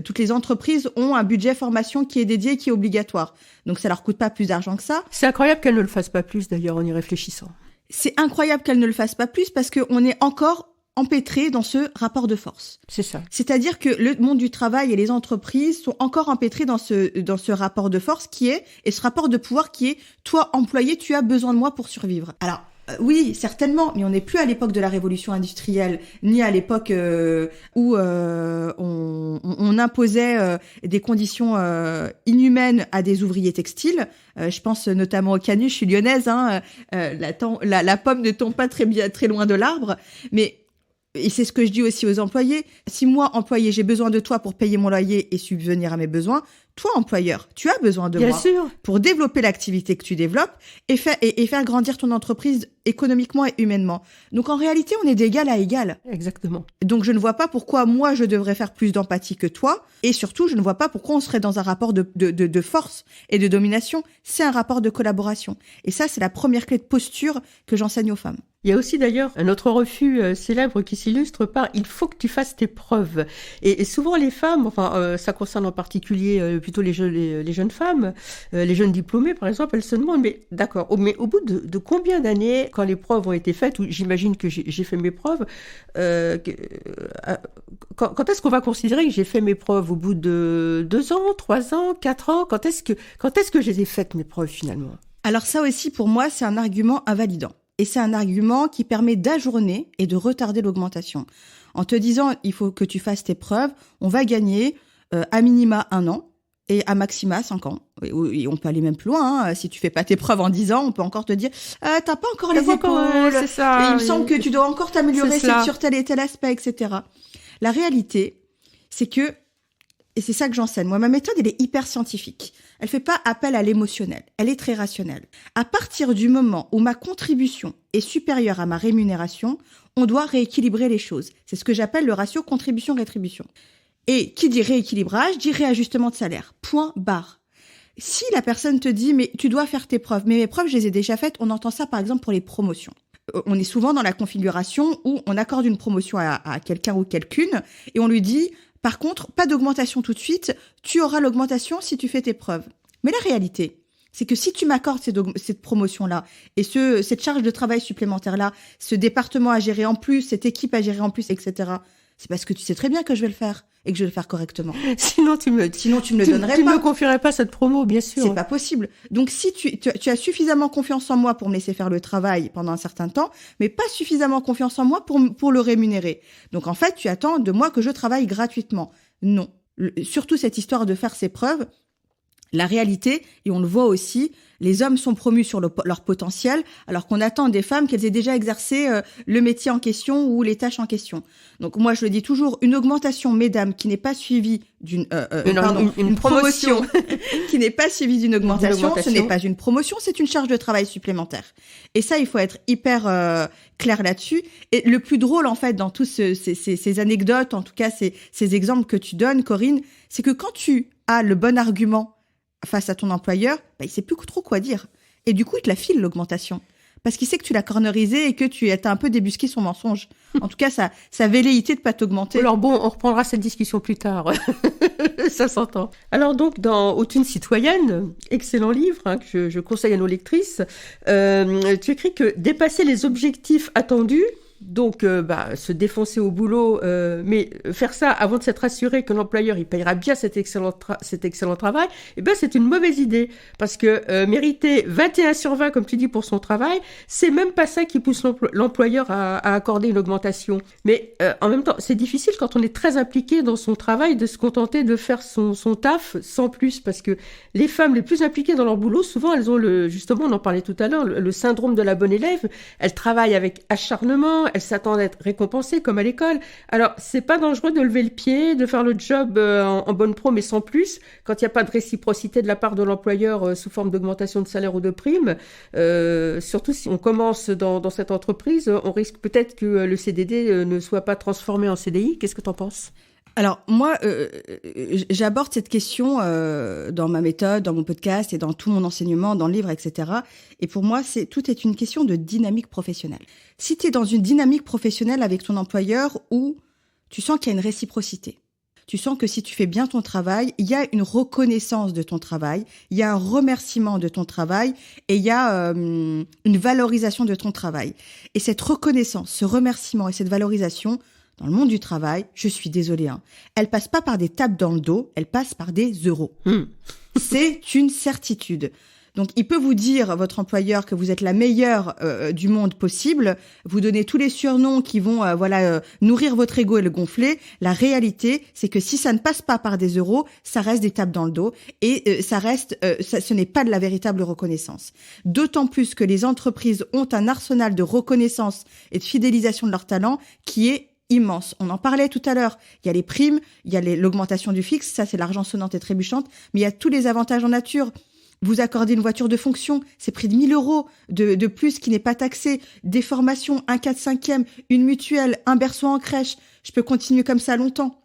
toutes les entreprises ont un budget formation qui est dédié, qui est obligatoire, donc ça leur coûte pas plus d'argent que ça. C'est incroyable qu'elle ne le fasse pas plus d'ailleurs en y réfléchissant. C'est incroyable qu'elle ne le fasse pas plus parce qu'on est encore empêtré dans ce rapport de force. C'est ça. C'est-à-dire que le monde du travail et les entreprises sont encore empêtrés dans ce rapport de force et ce rapport de pouvoir qui est, toi, employé, tu as besoin de moi pour survivre. Alors, oui, certainement, mais on n'est plus à l'époque de la révolution industrielle, ni à l'époque où on imposait des conditions inhumaines à des ouvriers textiles. Je pense notamment au canut, je suis lyonnaise, la pomme ne tombe pas très loin de l'arbre, et c'est ce que je dis aussi aux employés. Si moi, employé, j'ai besoin de toi pour payer mon loyer et subvenir à mes besoins, toi, employeur, tu as besoin de moi pour développer l'activité que tu développes et faire grandir ton entreprise économiquement et humainement. Donc, en réalité, on est d'égal à égal. Exactement. Donc, je ne vois pas pourquoi moi, je devrais faire plus d'empathie que toi. Et surtout, je ne vois pas pourquoi on serait dans un rapport de force et de domination. C'est un rapport de collaboration. Et ça, c'est la première clé de posture que j'enseigne aux femmes. Il y a aussi d'ailleurs un autre refus célèbre qui s'illustre par « il faut que tu fasses tes preuves ». Et souvent les femmes, ça concerne en particulier plutôt les jeunes femmes, les jeunes diplômées par exemple, elles se demandent « mais d'accord, mais au bout de combien d'années, quand les preuves ont été faites, ou j'imagine que j'ai fait mes preuves, quand est-ce qu'on va considérer que j'ai fait mes preuves? Au bout de 2 ans, 3 ans, 4 ans? Quand est-ce que je les ai faites mes preuves finalement ?» Alors ça aussi pour moi c'est un argument invalidant. Et c'est un argument qui permet d'ajourner et de retarder l'augmentation. En te disant, il faut que tu fasses tes preuves, on va gagner à minima 1 an et à maxima 5 ans. Et on peut aller même plus loin. Si tu fais pas tes preuves en 10 ans, on peut encore te dire, t'as pas encore les épaules. C'est ça, et il me semble que tu dois encore t'améliorer sur tel et tel aspect, etc. La réalité, c'est que, et c'est ça que j'enseigne. Moi, ma méthode, elle est hyper scientifique. Elle fait pas appel à l'émotionnel. Elle est très rationnelle. À partir du moment où ma contribution est supérieure à ma rémunération, on doit rééquilibrer les choses. C'est ce que j'appelle le ratio contribution-rétribution. Et qui dit rééquilibrage, dit réajustement de salaire. Point barre. Si la personne te dit, mais tu dois faire tes preuves, mais mes preuves, je les ai déjà faites, on entend ça par exemple pour les promotions. On est souvent dans la configuration où on accorde une promotion à quelqu'un ou quelqu'une et on lui dit, par contre, pas d'augmentation tout de suite, tu auras l'augmentation si tu fais tes preuves. Mais la réalité, c'est que si tu m'accordes cette promotion-là et cette charge de travail supplémentaire-là, ce département à gérer en plus, cette équipe à gérer en plus, etc., c'est parce que tu sais très bien que je vais le faire et que je vais le faire correctement. Sinon, tu me le donnerais pas. Tu me confierais pas cette promo, bien sûr. C'est pas possible. Donc, si tu as suffisamment confiance en moi pour me laisser faire le travail pendant un certain temps, mais pas suffisamment confiance en moi pour le rémunérer. Donc, en fait, tu attends de moi que je travaille gratuitement. Non. Surtout cette histoire de faire ses preuves. La réalité, et on le voit aussi, les hommes sont promus sur leur potentiel, alors qu'on attend des femmes qu'elles aient déjà exercé le métier en question ou les tâches en question. Donc moi, je le dis toujours, une augmentation, mesdames, qui n'est pas suivie d'une une promotion qui n'est pas suivie d'une augmentation, ce n'est pas une promotion, c'est une charge de travail supplémentaire. Et ça, il faut être hyper clair là-dessus. Et le plus drôle, en fait, dans tous ces anecdotes, en tout cas ces exemples que tu donnes, Corinne, c'est que quand tu as le bon argument face à ton employeur, il sait plus trop quoi dire. Et du coup, il te la file, l'augmentation. Parce qu'il sait que tu l'as cornerisé et que tu as un peu débusqué son mensonge. En tout cas, sa velléité de pas t'augmenter. Alors bon, on reprendra cette discussion plus tard. Ça s'entend. Alors donc, dans Haute une citoyenne, excellent livre que je conseille à nos lectrices, tu écris que dépasser les objectifs attendus Donc, se défoncer au boulot, mais faire ça avant de s'être assuré que l'employeur il payera bien cet excellent travail, c'est une mauvaise idée. Parce que mériter 21/20, comme tu dis, pour son travail, c'est même pas ça qui pousse l'employeur à accorder une augmentation. Mais en même temps, c'est difficile quand on est très impliqué dans son travail de se contenter de faire son taf sans plus. Parce que les femmes les plus impliquées dans leur boulot, souvent, elles ont justement, on en parlait tout à l'heure, le syndrome de la bonne élève. Elles travaillent avec acharnement, elles s'attendent à être récompensées comme à l'école. Alors, c'est pas dangereux de lever le pied, de faire le job en bonne pro, mais sans plus, quand il n'y a pas de réciprocité de la part de l'employeur sous forme d'augmentation de salaire ou de prime. Surtout si on commence dans cette entreprise, on risque peut-être que le CDD ne soit pas transformé en CDI. Qu'est-ce que tu en penses ? Alors moi, j'aborde cette question dans ma méthode, dans mon podcast et dans tout mon enseignement, dans le livre, etc. Et pour moi, tout est une question de dynamique professionnelle. Si tu es dans une dynamique professionnelle avec ton employeur où tu sens qu'il y a une réciprocité, tu sens que si tu fais bien ton travail, il y a une reconnaissance de ton travail, il y a un remerciement de ton travail et il y a une valorisation de ton travail. Et cette reconnaissance, ce remerciement et cette valorisation, dans le monde du travail, je suis désolée, elle passe pas par des tapes dans le dos, elle passe par des euros. C'est une certitude. Donc, il peut vous dire, votre employeur, que vous êtes la meilleure du monde possible, vous donner tous les surnoms qui vont nourrir votre ego et le gonfler. La réalité, c'est que si ça ne passe pas par des euros, ça reste des tapes dans le dos et ce n'est pas de la véritable reconnaissance. D'autant plus que les entreprises ont un arsenal de reconnaissance et de fidélisation de leurs talents qui est immense. On en parlait tout à l'heure. Il y a les primes, il y a l'augmentation du fixe, ça c'est l'argent sonnante et trébuchante, mais il y a tous les avantages en nature. Vous accordez une voiture de fonction, c'est près de 1 000 € de plus qui n'est pas taxé, des formations, un 4/5e, une mutuelle, un berceau en crèche. Je peux continuer comme ça longtemps.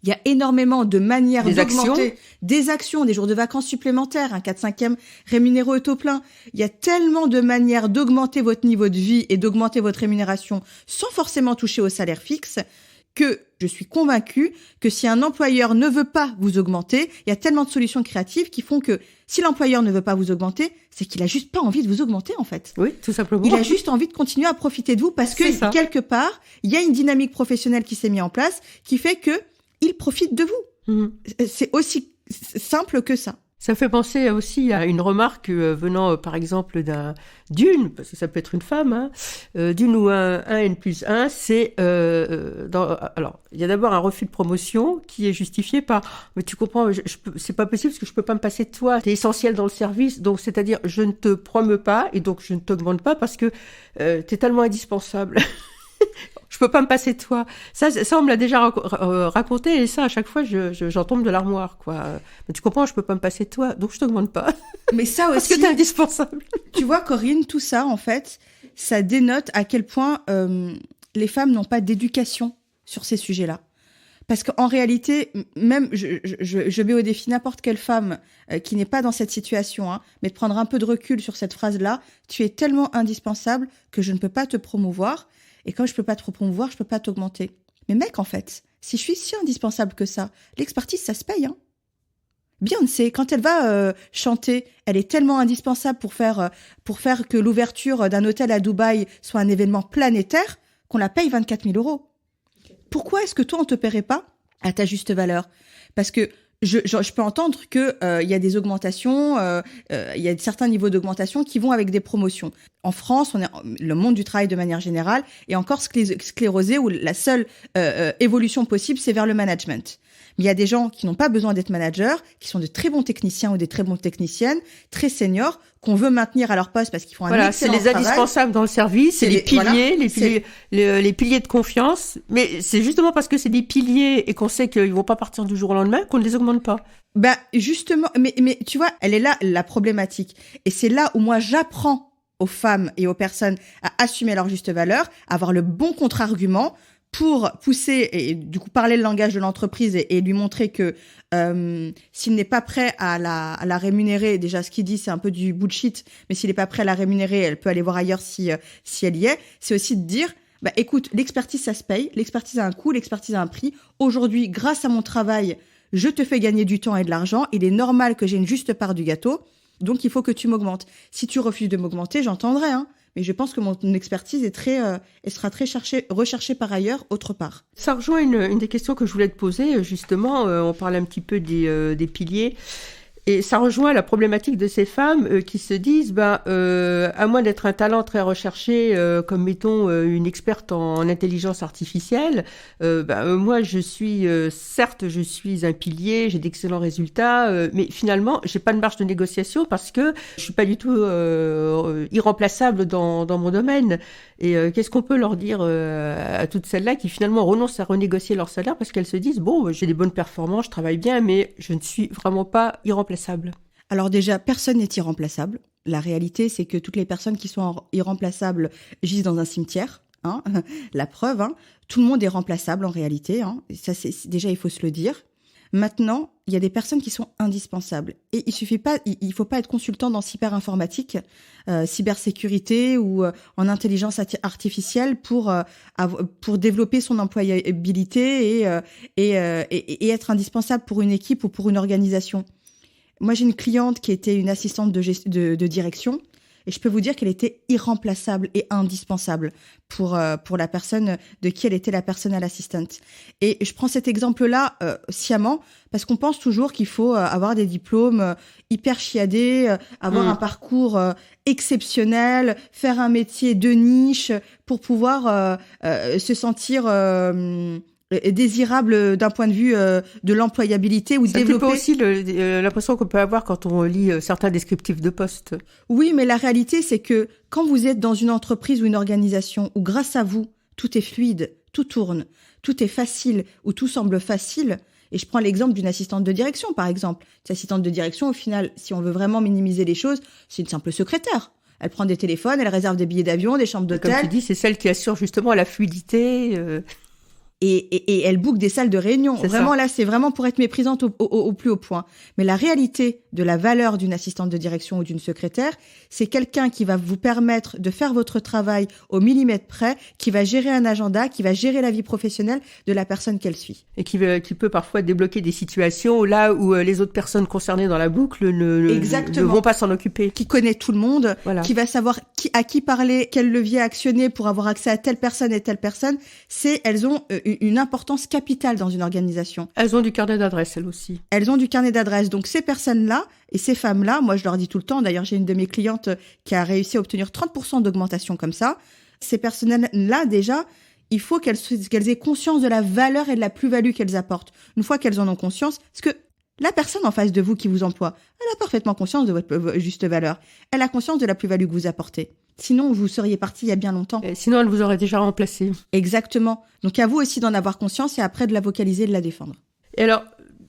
Il y a énormément de manières d'augmenter des actions, des jours de vacances supplémentaires, un 4/5e rémunéré au taux plein. Il y a tellement de manières d'augmenter votre niveau de vie et d'augmenter votre rémunération sans forcément toucher au salaire fixe que je suis convaincue que si un employeur ne veut pas vous augmenter, il y a tellement de solutions créatives qui font que si l'employeur ne veut pas vous augmenter, c'est qu'il a juste pas envie de vous augmenter, en fait. Oui, tout simplement. Il a juste envie de continuer à profiter de vous parce que quelque part, il y a une dynamique professionnelle qui s'est mise en place qui fait que il profite de vous. C'est aussi simple que ça. Ça fait penser aussi à une remarque venant, par exemple, d'une, parce que ça peut être une femme, d'une ou un N+1, c'est... alors, il y a d'abord un refus de promotion qui est justifié par... Mais tu comprends, c'est pas possible parce que je peux pas me passer de toi. T'es essentiel dans le service, donc c'est-à-dire je ne te promeux pas et donc je ne t'augmente pas parce que t'es tellement indispensable. Je peux pas me passer de toi. Ça on me l'a déjà raconté et ça, à chaque fois, j'en tombe de l'armoire, quoi. Mais tu comprends, je peux pas me passer de toi, donc je t'augmente pas. Mais ça aussi. Parce que t'es indispensable. Tu vois, Corinne, tout ça, en fait, ça dénote à quel point les femmes n'ont pas d'éducation sur ces sujets-là. Parce qu'en réalité, même, je mets au défi n'importe quelle femme qui n'est pas dans cette situation, mais de prendre un peu de recul sur cette phrase-là. Tu es tellement indispensable que je ne peux pas te promouvoir. Et comme je peux pas te promouvoir, je peux pas t'augmenter. Mais mec, en fait, si je suis si indispensable que ça, l'expertise, ça se paye, Beyoncé, quand elle va chanter, elle est tellement indispensable pour faire que l'ouverture d'un hôtel à Dubaï soit un événement planétaire qu'on la paye 24 000 €. Pourquoi est-ce que toi, on te paierait pas à ta juste valeur ? Parce que je peux entendre que il y a des augmentations, il y a certains niveaux d'augmentation qui vont avec des promotions. En France, on est le monde du travail de manière générale est encore sclérosé où la seule évolution possible, c'est vers le management. Mais il y a des gens qui n'ont pas besoin d'être managers, qui sont de très bons techniciens ou des très bonnes techniciennes, très seniors, qu'on veut maintenir à leur poste parce qu'ils font un excellent travail. C'est les indispensables dans le service, c'est les piliers, les piliers de confiance. Mais c'est justement parce que c'est des piliers et qu'on sait qu'ils vont pas partir du jour au lendemain qu'on ne les augmente pas. Justement, mais tu vois, elle est là la problématique. Et c'est là où moi j'apprends aux femmes et aux personnes à assumer leur juste valeur, à avoir le bon contre-argument pour pousser et du coup parler le langage de l'entreprise et lui montrer que s'il n'est pas prêt à la rémunérer, déjà ce qu'il dit c'est un peu du bullshit, mais s'il n'est pas prêt à la rémunérer, elle peut aller voir ailleurs si elle y est. C'est aussi de dire écoute, l'expertise ça se paye, l'expertise a un coût, l'expertise a un prix. Aujourd'hui, grâce à mon travail, je te fais gagner du temps et de l'argent, il est normal que j'ai une juste part du gâteau, donc il faut que tu m'augmentes. Si tu refuses de m'augmenter, j'entendrai, mais je pense que mon expertise est elle sera très recherchée par ailleurs, autre part. Ça rejoint une des questions que je voulais te poser, justement, on parlait un petit peu des piliers. Et ça rejoint la problématique de ces femmes qui se disent, à moins d'être un talent très recherché, comme mettons une experte en intelligence artificielle, moi certes je suis un pilier, j'ai d'excellents résultats, mais finalement j'ai pas de marge de négociation parce que je suis pas du tout irremplaçable dans mon domaine. Et qu'est-ce qu'on peut leur dire à toutes celles-là qui finalement renoncent à renégocier leur salaire parce qu'elles se disent, j'ai des bonnes performances, je travaille bien, mais je ne suis vraiment pas irremplaçable. Alors déjà, personne n'est irremplaçable. La réalité, c'est que toutes les personnes qui sont irremplaçables gisent dans un cimetière. Hein. La preuve, hein. Tout le monde est remplaçable en réalité. Hein. Ça, déjà, il faut se le dire. Maintenant, il y a des personnes qui sont indispensables. Et il faut pas être consultant dans cyberinformatique, cybersécurité ou en intelligence artificielle pour développer son employabilité et être indispensable pour une équipe ou pour une organisation. Moi, j'ai une cliente qui était une assistante de direction et je peux vous dire qu'elle était irremplaçable et indispensable pour la personne de qui elle était la personal assistant. Et je prends cet exemple-là sciemment parce qu'on pense toujours qu'il faut avoir des diplômes hyper chiadés, avoir un parcours exceptionnel, faire un métier de niche pour pouvoir se sentir désirable d'un point de vue de l'employabilité ou de développer. C'est un peu aussi l'impression qu'on peut avoir quand on lit certains descriptifs de poste. Oui, mais la réalité, c'est que quand vous êtes dans une entreprise ou une organisation où grâce à vous, tout est fluide, tout tourne, tout est facile ou tout semble facile, et je prends l'exemple d'une assistante de direction, par exemple. Cette assistante de direction, au final, si on veut vraiment minimiser les choses, c'est une simple secrétaire. Elle prend des téléphones, elle réserve des billets d'avion, des chambres d'hôtel. Comme tu dis, c'est celle qui assure justement la fluidité. Et elle book des salles de réunion. C'est vraiment ça. là, c'est vraiment pour être méprisante au plus haut point. Mais la réalité de la valeur d'une assistante de direction ou d'une secrétaire, c'est quelqu'un qui va vous permettre de faire votre travail au millimètre près, qui va gérer un agenda, qui va gérer la vie professionnelle de la personne qu'elle suit. Et qui peut parfois débloquer des situations là où les autres personnes concernées dans la boucle ne vont pas s'en occuper. Qui connaît tout le monde, Voilà. Qui va savoir à qui parler, quel levier actionner pour avoir accès à telle personne et telle personne. Elles ont une importance capitale dans une organisation. Elles ont du carnet d'adresses, elles aussi. Elles ont du carnet d'adresses. Donc, ces personnes-là et ces femmes-là, moi, je leur dis tout le temps, d'ailleurs, j'ai une de mes clientes qui a réussi à obtenir 30% d'augmentation comme ça. Ces personnes-là, déjà, il faut qu'elles aient conscience de la valeur et de la plus-value qu'elles apportent. Une fois qu'elles en ont conscience, parce que la personne en face de vous qui vous emploie, elle a parfaitement conscience de votre juste valeur. Elle a conscience de la plus-value que vous apportez. Sinon, vous seriez parti il y a bien longtemps. Et sinon, elle vous aurait déjà remplacé. Exactement. Donc, à vous aussi d'en avoir conscience et après de la vocaliser et de la défendre. Et alors,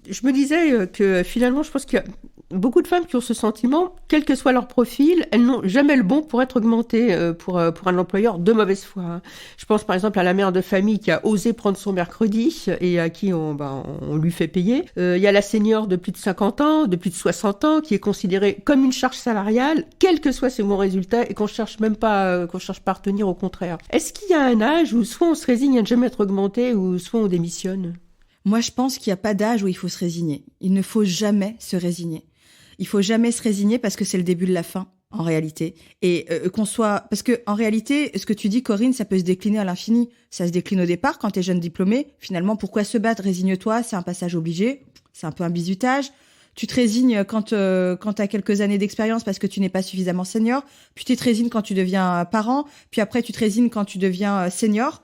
je me disais que finalement, je pense qu'il y a beaucoup de femmes qui ont ce sentiment, quel que soit leur profil, elles n'ont jamais le bon pour être augmentées pour un employeur de mauvaise foi. Hein. Je pense par exemple à la mère de famille qui a osé prendre son mercredi et à qui on lui fait payer. Il y a la senior de plus de 50 ans, de plus de 60 ans qui est considérée comme une charge salariale, quels que soient ses bons résultats et qu'on cherche pas à retenir, au contraire. Est-ce qu'il y a un âge où soit on se résigne à ne jamais être augmenté ou soit on démissionne ? Moi, je pense qu'il n'y a pas d'âge où il faut se résigner. Il ne faut jamais se résigner. Il faut jamais se résigner parce que c'est le début de la fin, en réalité. Et parce que en réalité, ce que tu dis, Corinne, ça peut se décliner à l'infini. Ça se décline au départ quand t'es jeune diplômé. Finalement, pourquoi se battre? Résigne-toi, c'est un passage obligé. C'est un peu un bizutage. Tu te résignes quand t'as quelques années d'expérience parce que tu n'es pas suffisamment senior. Puis tu te résignes quand tu deviens parent. Puis après, tu te résignes quand tu deviens senior.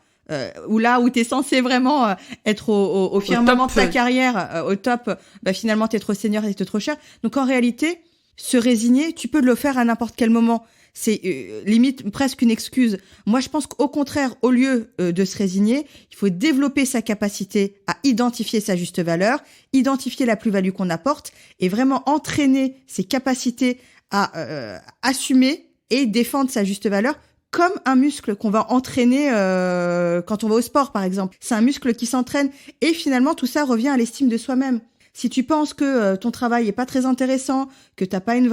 Ou là où t'es censé vraiment être au firmament de ta carrière, au top, finalement t'es trop senior et t'es trop cher. Donc en réalité, se résigner, tu peux le faire à n'importe quel moment. C'est limite presque une excuse. Moi, je pense qu'au contraire, au lieu de se résigner, il faut développer sa capacité à identifier sa juste valeur, identifier la plus-value qu'on apporte et vraiment entraîner ses capacités à assumer et défendre sa juste valeur comme un muscle qu'on va entraîner quand on va au sport, par exemple. C'est un muscle qui s'entraîne et finalement, tout ça revient à l'estime de soi-même. Si tu penses que ton travail est pas très intéressant, que t'as pas un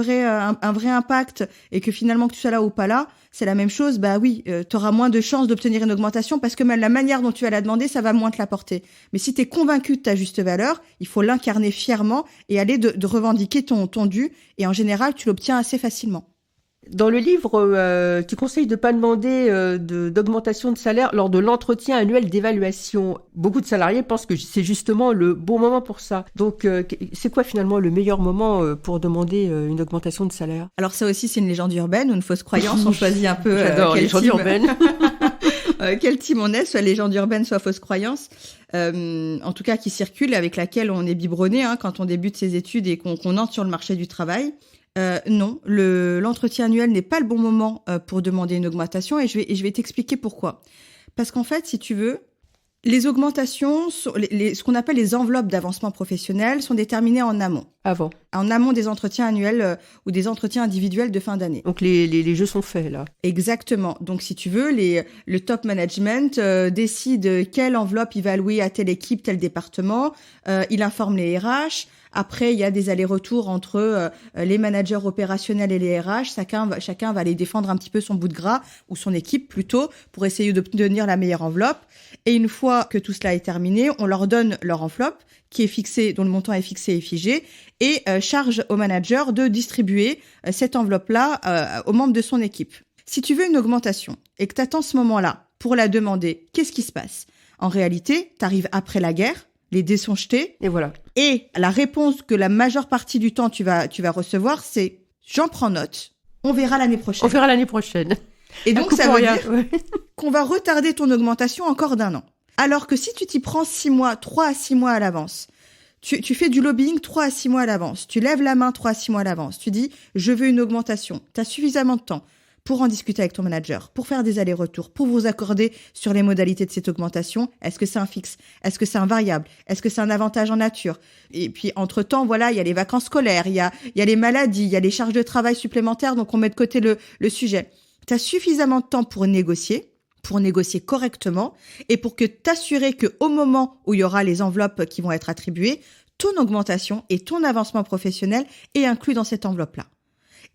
vrai impact et que finalement que tu sois là ou pas là, c'est la même chose. Bah oui, t'auras moins de chances d'obtenir une augmentation parce que même la manière dont tu vas la demander, ça va moins te l'apporter. Mais si t'es convaincu de ta juste valeur, il faut l'incarner fièrement et aller de revendiquer ton dû. Et en général, tu l'obtiens assez facilement. Dans le livre, tu conseilles de ne pas demander d'augmentation de salaire lors de l'entretien annuel d'évaluation. Beaucoup de salariés pensent que c'est justement le bon moment pour ça. Donc, c'est quoi finalement le meilleur moment pour demander une augmentation de salaire? Alors ça aussi, c'est une légende urbaine ou une fausse croyance. On choisit un peu J'adore les légendes urbaines. Quel team on est, soit légende urbaine, soit fausse croyance. En tout cas, qui circule, avec laquelle on est biberonné quand on débute ses études et qu'on entre sur le marché du travail. Non, l'entretien annuel n'est pas le bon moment pour demander une augmentation et je vais t'expliquer pourquoi. Parce qu'en fait, si tu veux, les augmentations, ce qu'on appelle les enveloppes d'avancement professionnel, sont déterminées en amont. En amont des entretiens annuels ou des entretiens individuels de fin d'année. Donc les jeux sont faits là. Exactement. Donc si tu veux, le top management décide quelle enveloppe il va allouer à telle équipe, tel département. Il informe les RH. Après, il y a des allers-retours entre les managers opérationnels et les RH. Chacun va aller défendre un petit peu son bout de gras, ou son équipe plutôt, pour essayer d'obtenir la meilleure enveloppe. Et une fois que tout cela est terminé, on leur donne leur enveloppe, qui est fixée, dont le montant est fixé et figé, et charge au manager de distribuer cette enveloppe-là aux membres de son équipe. Si tu veux une augmentation et que tu attends ce moment-là pour la demander, qu'est-ce qui se passe? En réalité, tu arrives après la guerre, les dés sont jetés. Et voilà. Et la réponse que la majeure partie du temps tu vas recevoir, c'est « j'en prends note, on verra l'année prochaine ». On verra l'année prochaine. Et donc, ça veut dire qu'on va retarder ton augmentation encore d'1 an. Alors que si tu t'y prends 3 à 6 mois à l'avance, tu fais du lobbying 3 à 6 mois à l'avance, tu lèves la main 3 à 6 mois à l'avance, tu dis « je veux une augmentation », tu as suffisamment de temps pour en discuter avec ton manager, pour faire des allers-retours, pour vous accorder sur les modalités de cette augmentation. Est-ce que c'est un fixe? Est-ce que c'est un variable? Est-ce que c'est un avantage en nature? Et puis, entre-temps, voilà, il y a les vacances scolaires, il y a les maladies, il y a les charges de travail supplémentaires, donc on met de côté le sujet. Tu as suffisamment de temps pour négocier correctement et pour que t'assurer qu'au moment où il y aura les enveloppes qui vont être attribuées, ton augmentation et ton avancement professionnel est inclus dans cette enveloppe-là.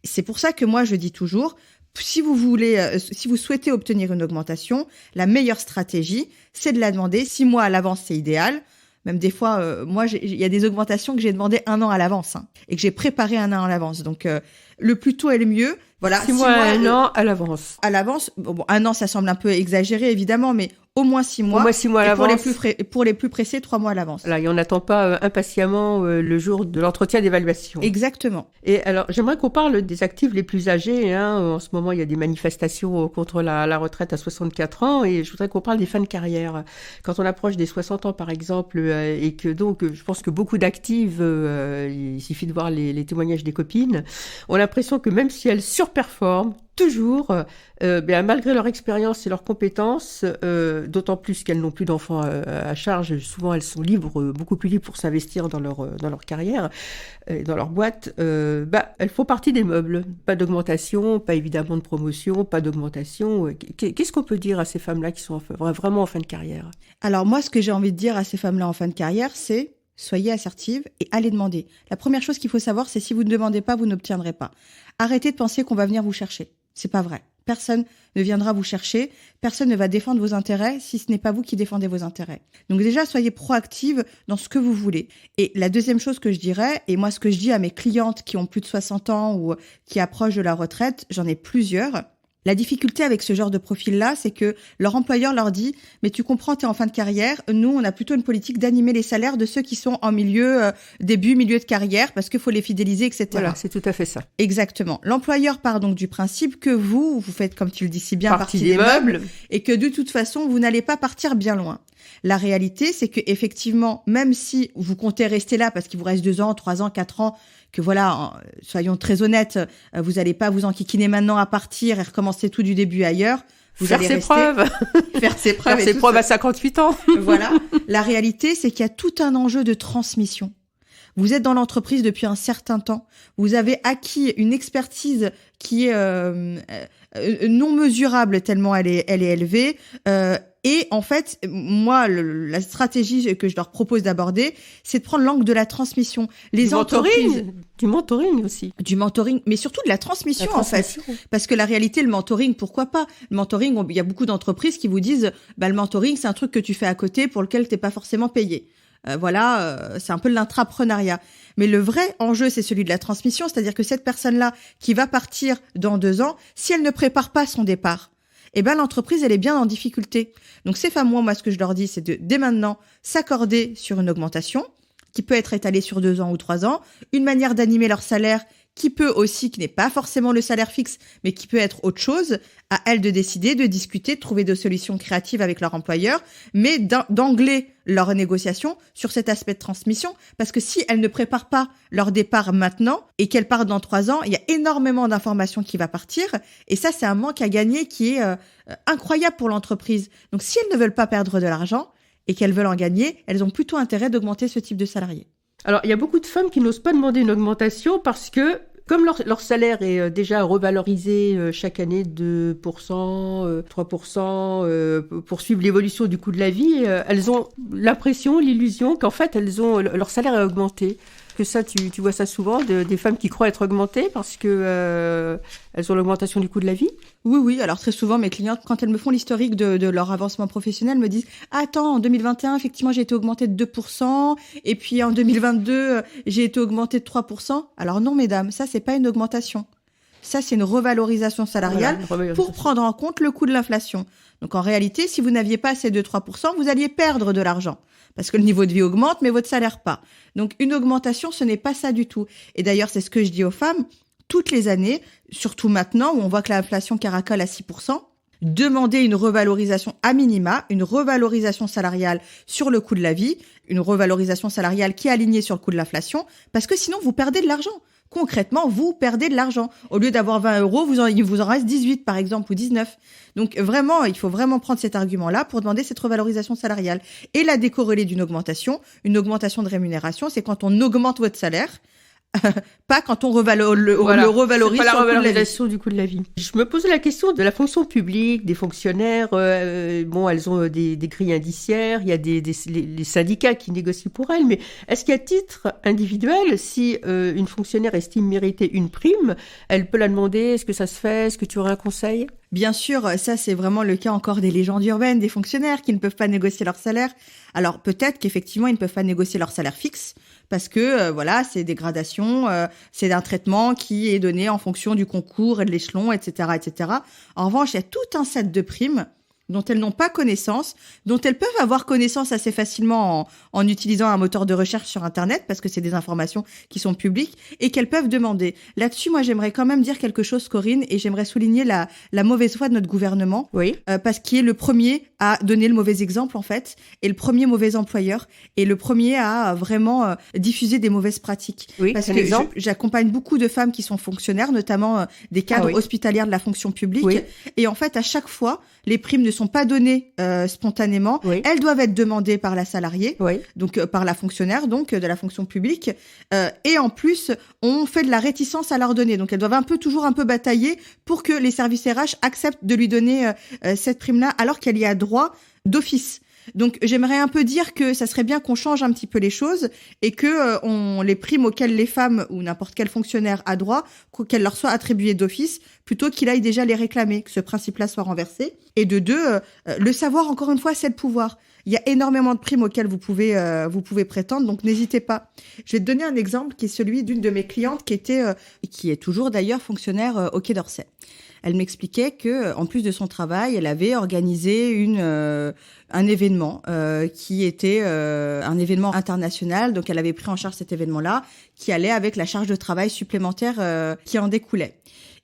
C'est pour ça que moi, je dis toujours, si vous souhaitez obtenir une augmentation, la meilleure stratégie, c'est de la demander 6 mois à l'avance, c'est idéal. Même des fois, moi, il y a des augmentations que j'ai demandé 1 an à l'avance et que j'ai préparé 1 an à l'avance. Donc, le plus tôt est le mieux. Voilà, 6 mois, 1 an à l'avance. À l'avance. Bon, 1 an, ça semble un peu exagéré, évidemment, mais au moins 6 mois. Au moins 6 mois à l'avance. Pour les plus pressés, 3 mois à l'avance. Là, et on n'attend pas impatiemment le jour de l'entretien d'évaluation. Exactement. Et alors, j'aimerais qu'on parle des actifs les plus âgés. En ce moment, il y a des manifestations contre la retraite à 64 ans, et je voudrais qu'on parle des fins de carrière. Quand on approche des 60 ans, par exemple, et que donc, je pense que beaucoup d'actives, il suffit de voir les témoignages des copines, ont l'impression que même si elles surperforment, toujours, malgré leur expérience et leurs compétences, d'autant plus qu'elles n'ont plus d'enfants à charge, souvent elles sont libres, beaucoup plus libres pour s'investir dans leur carrière, dans leur boîte, elles font partie des meubles. Pas d'augmentation, pas évidemment de promotion, pas d'augmentation. Qu'est-ce qu'on peut dire à ces femmes-là qui sont vraiment en fin de carrière? Alors moi, ce que j'ai envie de dire à ces femmes-là en fin de carrière, c'est soyez assertives et allez demander. La première chose qu'il faut savoir, c'est si vous ne demandez pas, vous n'obtiendrez pas. Arrêtez de penser qu'on va venir vous chercher. C'est pas vrai. Personne ne viendra vous chercher. Personne ne va défendre vos intérêts si ce n'est pas vous qui défendez vos intérêts. Donc déjà, soyez proactive dans ce que vous voulez. Et la deuxième chose que je dirais, et moi ce que je dis à mes clientes qui ont plus de 60 ans ou qui approchent de la retraite, j'en ai plusieurs. La difficulté avec ce genre de profil-là, c'est que leur employeur leur dit « Mais tu comprends, t'es en fin de carrière. Nous, on a plutôt une politique d'animer les salaires de ceux qui sont en milieu de carrière parce qu'il faut les fidéliser, etc. » Voilà, c'est tout à fait ça. Exactement. L'employeur part donc du principe que vous faites, comme tu le dis si bien, partie des meubles et que de toute façon, vous n'allez pas partir bien loin. La réalité, c'est que effectivement, même si vous comptez rester là parce qu'il vous reste 2 ans, 3 ans, 4 ans, que voilà, soyons très honnêtes, vous n'allez pas vous enquiquiner maintenant à partir et recommencer tout du début ailleurs. Vous allez rester, faire ses preuves à 58 ans. Voilà. La réalité, c'est qu'il y a tout un enjeu de transmission. Vous êtes dans l'entreprise depuis un certain temps. Vous avez acquis une expertise qui est non mesurable tellement elle est élevée. Et en fait, moi, la stratégie que je leur propose d'aborder, c'est de prendre l'angle de la transmission. Du mentoring aussi. Du mentoring, mais surtout de la transmission, en fait. Parce que la réalité, le mentoring, pourquoi pas? Le mentoring, il y a beaucoup d'entreprises qui vous disent, le mentoring, c'est un truc que tu fais à côté pour lequel t'es pas forcément payé. C'est un peu de l'intrapreneuriat. Mais le vrai enjeu, c'est celui de la transmission, c'est-à-dire que cette personne-là qui va partir dans 2 ans, si elle ne prépare pas son départ, eh ben l'entreprise, elle est bien en difficulté. Donc ces femmes, moi, ce que je leur dis, c'est de, dès maintenant, s'accorder sur une augmentation qui peut être étalée sur 2 ans ou 3 ans, une manière d'animer leur salaire qui peut aussi, qui n'est pas forcément le salaire fixe, mais qui peut être autre chose, à elles de décider, de discuter, de trouver des solutions créatives avec leur employeur, mais d'angler leur négociation sur cet aspect de transmission, parce que si elles ne préparent pas leur départ maintenant et qu'elles partent dans 3 ans, il y a énormément d'informations qui va partir, et ça, c'est un manque à gagner qui est incroyable pour l'entreprise. Donc, si elles ne veulent pas perdre de l'argent et qu'elles veulent en gagner, elles ont plutôt intérêt d'augmenter ce type de salariés. Alors, il y a beaucoup de femmes qui n'osent pas demander une augmentation parce que, comme leur salaire est déjà revalorisé chaque année de 2%, 3%, pour suivre l'évolution du coût de la vie, elles ont l'impression, l'illusion qu'en fait, leur salaire est augmenté. Que ça, tu vois ça souvent, des femmes qui croient être augmentées parce que elles ont l'augmentation du coût de la vie? Oui. Alors très souvent, mes clientes, quand elles me font l'historique de leur avancement professionnel, me disent « Attends, en 2021, effectivement, j'ai été augmentée de 2%, et puis en 2022, j'ai été augmentée de 3%. » Alors non, mesdames, ça, c'est pas une augmentation. Ça, c'est une revalorisation salariale pour prendre en compte le coût de l'inflation. Donc en réalité, si vous n'aviez pas ces 2-3%, vous alliez perdre de l'argent. Parce que le niveau de vie augmente, mais votre salaire pas. Donc, une augmentation, ce n'est pas ça du tout. Et d'ailleurs, c'est ce que je dis aux femmes, toutes les années, surtout maintenant où on voit que l'inflation caracole à 6%, demandez une revalorisation à minima, une revalorisation salariale sur le coût de la vie, une revalorisation salariale qui est alignée sur le coût de l'inflation, parce que sinon, vous perdez de l'argent. Concrètement, vous perdez de l'argent. Au lieu d'avoir 20 euros, il vous en reste 18, par exemple, ou 19. Donc, vraiment, il faut vraiment prendre cet argument-là pour demander cette revalorisation salariale. Et la décorréler d'une augmentation. Une augmentation de rémunération, c'est quand on augmente votre salaire, pas quand on le revalorise. C'est pas la sur le coût de la vie. revalorisation du coût de la vie. Je me posais la question de la fonction publique, des fonctionnaires. Elles ont des grilles indiciaires, il y a les syndicats qui négocient pour elles. Mais est-ce qu'à titre individuel, si une fonctionnaire estime mériter une prime, elle peut la demander? Est-ce que ça se fait? Est-ce que tu aurais un conseil? Bien sûr, ça c'est vraiment le cas encore des légendes urbaines, des fonctionnaires qui ne peuvent pas négocier leur salaire. Alors peut-être qu'effectivement ils ne peuvent pas négocier leur salaire fixe parce que c'est des gradations, c'est un traitement qui est donné en fonction du concours et de l'échelon, etc., etc. En revanche, il y a tout un set de primes dont elles n'ont pas connaissance, dont elles peuvent avoir connaissance assez facilement en utilisant un moteur de recherche sur Internet, parce que c'est des informations qui sont publiques, et qu'elles peuvent demander. Là-dessus, moi, j'aimerais quand même dire quelque chose, Corinne, et j'aimerais souligner la mauvaise foi de notre gouvernement, parce qu'il est le premier à donner le mauvais exemple, en fait, et le premier mauvais employeur, et le premier à vraiment diffuser des mauvaises pratiques. Oui, parce un que exemple. j'accompagne beaucoup de femmes qui sont fonctionnaires, notamment des cadres hospitalières de la fonction publique, et en fait, à chaque fois, les primes ne sont pas données spontanément. Elles doivent être demandées par la salariée, donc par la fonctionnaire, donc de la fonction publique. Et en plus, on fait de la réticence à leur donner. Donc elles doivent toujours un peu batailler pour que les services RH acceptent de lui donner cette prime-là, alors qu'elle y a droit d'office. Donc j'aimerais un peu dire que ça serait bien qu'on change un petit peu les choses et que les primes auxquelles les femmes ou n'importe quel fonctionnaire a droit, qu'elles leur soient attribuées d'office plutôt qu'il aille déjà les réclamer, que ce principe-là soit renversé. Et de deux, le savoir, encore une fois, c'est le pouvoir. Il y a énormément de primes auxquelles vous pouvez prétendre, donc n'hésitez pas. Je vais te donner un exemple qui est celui d'une de mes clientes qui est toujours d'ailleurs fonctionnaire au Quai d'Orsay. Elle m'expliquait que, en plus de son travail, elle avait organisé un événement qui était un événement international. Donc, elle avait pris en charge cet événement-là, qui allait avec la charge de travail supplémentaire qui en découlait.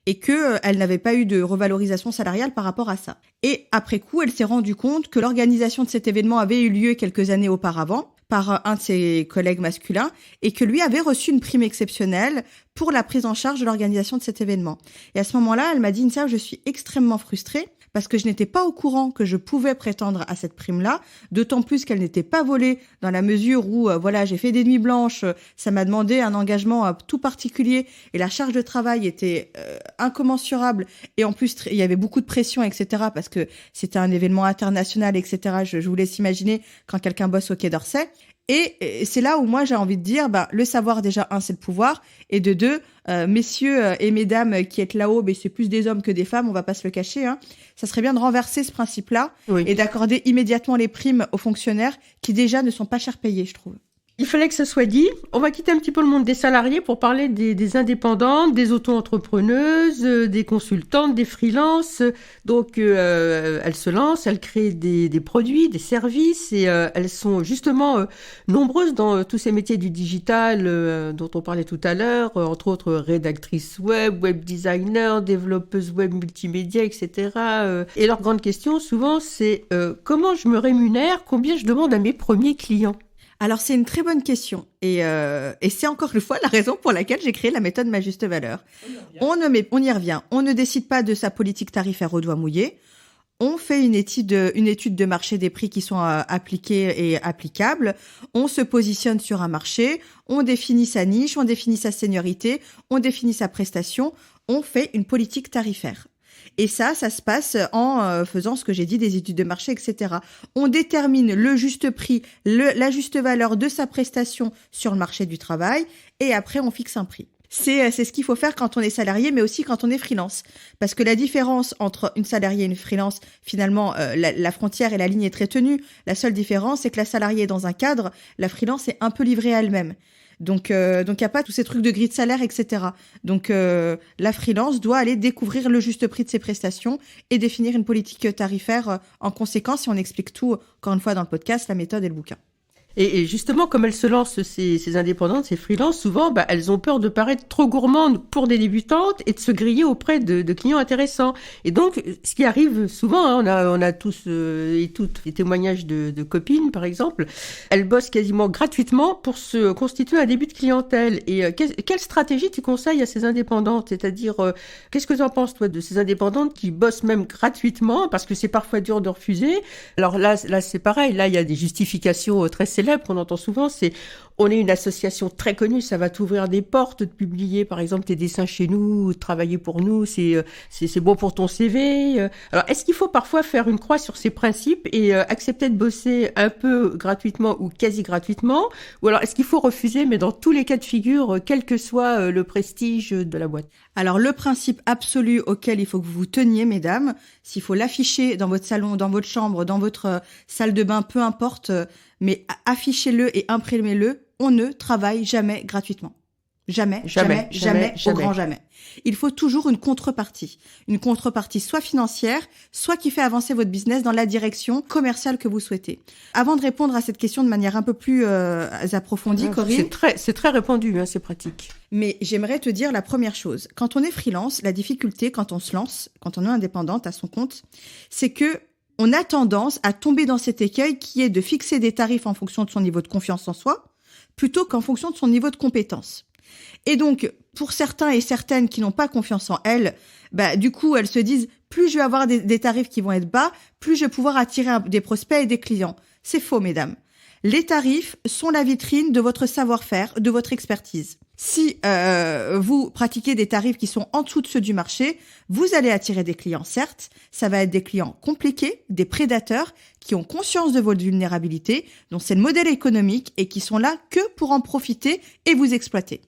Et elle n'avait pas eu de revalorisation salariale par rapport à ça. Et après coup, elle s'est rendue compte que l'organisation de cet événement avait eu lieu quelques années auparavant par un de ses collègues masculins et que lui avait reçu une prime exceptionnelle pour la prise en charge de l'organisation de cet événement. Et à ce moment-là, elle m'a dit, Insa, je suis extrêmement frustrée parce que je n'étais pas au courant que je pouvais prétendre à cette prime-là, d'autant plus qu'elle n'était pas volée dans la mesure où, j'ai fait des nuits blanches, ça m'a demandé un engagement tout particulier et la charge de travail était incommensurable et en plus, il y avait beaucoup de pression, etc. parce que c'était un événement international, etc. Je vous laisse imaginer quand quelqu'un bosse au Quai d'Orsay. Et c'est là où moi j'ai envie de dire, le savoir déjà, c'est le pouvoir, et de deux, messieurs et mesdames qui êtes là-haut, c'est plus des hommes que des femmes, on va pas se le cacher, ça serait bien de renverser ce principe-là et d'accorder immédiatement les primes aux fonctionnaires qui déjà ne sont pas cher payés, je trouve. Il fallait que ça soit dit. On va quitter un petit peu le monde des salariés pour parler des indépendantes, des auto-entrepreneuses, des consultantes, des freelances. Donc, elles se lancent, elles créent des produits, des services et elles sont justement nombreuses dans tous ces métiers du digital dont on parlait tout à l'heure, entre autres rédactrices web, web designer, développeuses web multimédia, etc. Et leur grande question, souvent, c'est comment je me rémunère, combien je demande à mes premiers clients ? Alors, c'est une très bonne question. Et c'est encore une fois la raison pour laquelle j'ai créé la méthode Ma Juste Valeur. On y revient. On ne décide pas de sa politique tarifaire au doigt mouillé. On fait une étude de marché des prix qui sont appliqués et applicables. On se positionne sur un marché. On définit sa niche, on définit sa seniorité, on définit sa prestation. On fait une politique tarifaire. Et ça se passe en faisant ce que j'ai dit, des études de marché, etc. On détermine le juste prix, la juste valeur de sa prestation sur le marché du travail, et après on fixe un prix. C'est ce qu'il faut faire quand on est salarié, mais aussi quand on est freelance. Parce que la différence entre une salariée et une freelance, finalement, la frontière et la ligne est très tenue. La seule différence, c'est que la salariée est dans un cadre, la freelance est un peu livrée à elle-même. Donc y a pas tous ces trucs de grille de salaire, etc. Donc la freelance doit aller découvrir le juste prix de ses prestations et définir une politique tarifaire en conséquence. Et on explique tout, encore une fois, dans le podcast, la méthode et le bouquin. Et justement, comme elles se lancent, ces indépendantes, ces freelances, souvent, elles ont peur de paraître trop gourmandes pour des débutantes et de se griller auprès de clients intéressants. Et donc, ce qui arrive souvent, on a tous et toutes les témoignages de copines, par exemple, elles bossent quasiment gratuitement pour se constituer un début de clientèle. Et quelle stratégie tu conseilles à ces indépendantes ? C'est-à-dire, qu'est-ce que tu en penses, toi, de ces indépendantes qui bossent même gratuitement, parce que c'est parfois dur de refuser. Alors là, c'est pareil. Là, il y a des justifications très célèbres qu'on entend souvent, c'est on est une association très connue, ça va t'ouvrir des portes de publier par exemple tes dessins chez nous, de travailler pour nous, c'est bon pour ton CV. Alors est-ce qu'il faut parfois faire une croix sur ces principes et accepter de bosser un peu gratuitement ou quasi gratuitement, ou alors est-ce qu'il faut refuser, mais dans tous les cas de figure, quel que soit le prestige de la boîte? Alors le principe absolu auquel il faut que vous vous teniez, mesdames, s'il faut l'afficher dans votre salon, dans votre chambre, dans votre salle de bain, peu importe, mais affichez-le et imprimez-le, on ne travaille jamais gratuitement. Jamais, au grand jamais. Il faut toujours une contrepartie. Une contrepartie soit financière, soit qui fait avancer votre business dans la direction commerciale que vous souhaitez. Avant de répondre à cette question de manière un peu plus approfondie, Corinne... C'est très répandu, c'est pratique. Mais j'aimerais te dire la première chose. Quand on est freelance, la difficulté quand on se lance, quand on est indépendante à son compte, c'est que on a tendance à tomber dans cet écueil qui est de fixer des tarifs en fonction de son niveau de confiance en soi, plutôt qu'en fonction de son niveau de compétence. Et donc, pour certains et certaines qui n'ont pas confiance en elles, du coup, elles se disent, plus je vais avoir des tarifs qui vont être bas, plus je vais pouvoir attirer des prospects et des clients. C'est faux, mesdames. Les tarifs sont la vitrine de votre savoir-faire, de votre expertise. Si vous pratiquez des tarifs qui sont en dessous de ceux du marché, vous allez attirer des clients, certes. Ça va être des clients compliqués, des prédateurs qui ont conscience de votre vulnérabilité, dont c'est le modèle économique et qui sont là que pour en profiter et vous exploiter.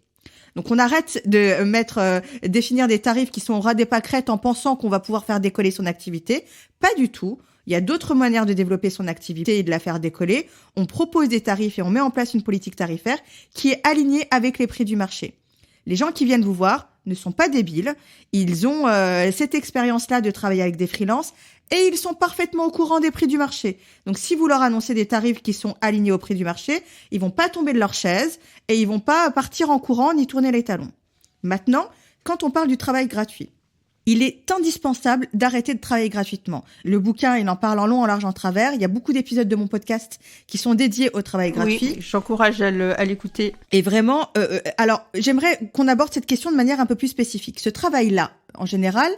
Donc on arrête de définir des tarifs qui sont au ras des pâquerettes en pensant qu'on va pouvoir faire décoller son activité. Pas du tout. Il y a d'autres manières de développer son activité et de la faire décoller. On propose des tarifs et on met en place une politique tarifaire qui est alignée avec les prix du marché. Les gens qui viennent vous voir ne sont pas débiles. Ils ont cette expérience-là de travailler avec des freelances et ils sont parfaitement au courant des prix du marché. Donc si vous leur annoncez des tarifs qui sont alignés au prix du marché, ils vont pas tomber de leur chaise et ils vont pas partir en courant ni tourner les talons. Maintenant, quand on parle du travail gratuit, il est indispensable d'arrêter de travailler gratuitement. Le bouquin, il en parle en long, en large, en travers. Il y a beaucoup d'épisodes de mon podcast qui sont dédiés au travail gratuit. Oui, j'encourage à l'écouter. Et vraiment, alors, j'aimerais qu'on aborde cette question de manière un peu plus spécifique. Ce travail-là, en général,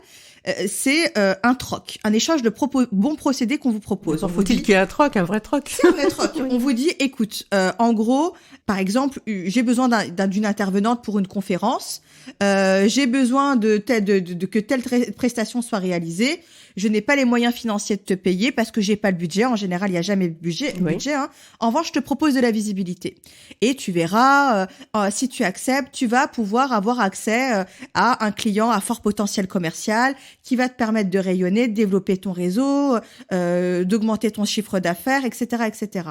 c'est un troc, un échange de bons procédés qu'on vous propose. Faut-il qu'il y ait un troc, un vrai troc? C'est un vrai troc. Oui. On vous dit, écoute, en gros, par exemple, j'ai besoin d'une intervenante pour une conférence. J'ai besoin que telle prestation soit réalisée. je n'ai pas les moyens financiers de te payer parce que j'ai pas le budget. En général, il y a jamais de budget. Hein. En revanche, je te propose de la visibilité. Et tu verras, si tu acceptes, tu vas pouvoir avoir accès à un client à fort potentiel commercial qui va te permettre de rayonner, de développer ton réseau, d'augmenter ton chiffre d'affaires, etc., etc.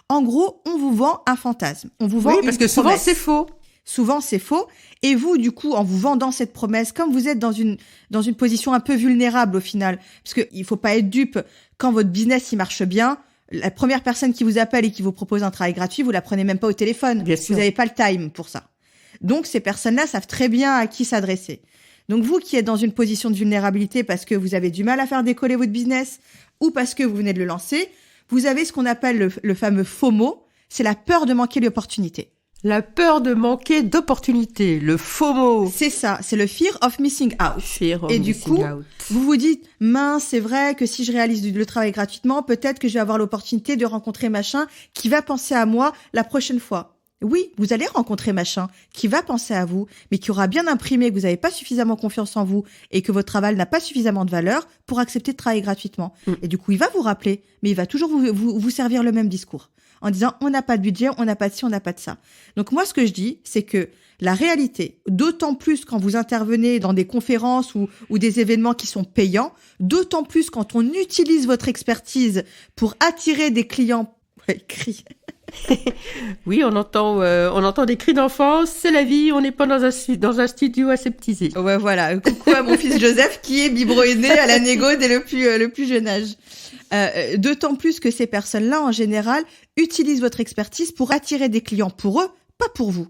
En gros, on vous vend un fantasme. On vous vend parce que souvent promesse. c'est faux. Souvent, c'est faux. Et vous, du coup, en vous vendant cette promesse, comme vous êtes dans une position un peu vulnérable au final, parce que il faut pas être dupe, quand votre business, il marche bien, la première personne qui vous appelle et qui vous propose un travail gratuit, vous la prenez même pas au téléphone. Bien sûr. Vous n'avez pas le time pour ça. Donc, ces personnes-là savent très bien à qui s'adresser. Donc, vous qui êtes dans une position de vulnérabilité parce que vous avez du mal à faire décoller votre business ou parce que vous venez de le lancer, vous avez ce qu'on appelle le fameux FOMO, c'est la peur de manquer l'opportunité. La peur de manquer d'opportunités, le FOMO. C'est ça, c'est le fear of missing out. Et du coup, vous vous dites, mince, c'est vrai que si je réalise le travail gratuitement, peut-être que je vais avoir l'opportunité de rencontrer machin qui va penser à moi la prochaine fois. Oui, vous allez rencontrer machin qui va penser à vous, mais qui aura bien imprimé que vous n'avez pas suffisamment confiance en vous et que votre travail n'a pas suffisamment de valeur pour accepter de travailler gratuitement. Et du coup, il va vous rappeler, mais il va toujours vous servir le même discours. En disant, on n'a pas de budget, on n'a pas de ci, on n'a pas de ça. Donc moi, ce que je dis, c'est que la réalité, d'autant plus quand vous intervenez dans des conférences ou des événements qui sont payants, d'autant plus quand on utilise votre expertise pour attirer des clients. Ouais, cri. Oui, on entend des cris d'enfants, c'est la vie, on n'est pas dans un studio aseptisé. Ouais, voilà. Coucou à mon fils Joseph qui est biberonné à la négo dès le plus jeune âge. D'autant plus que ces personnes-là, en général, utilisent votre expertise pour attirer des clients pour eux, pas pour vous.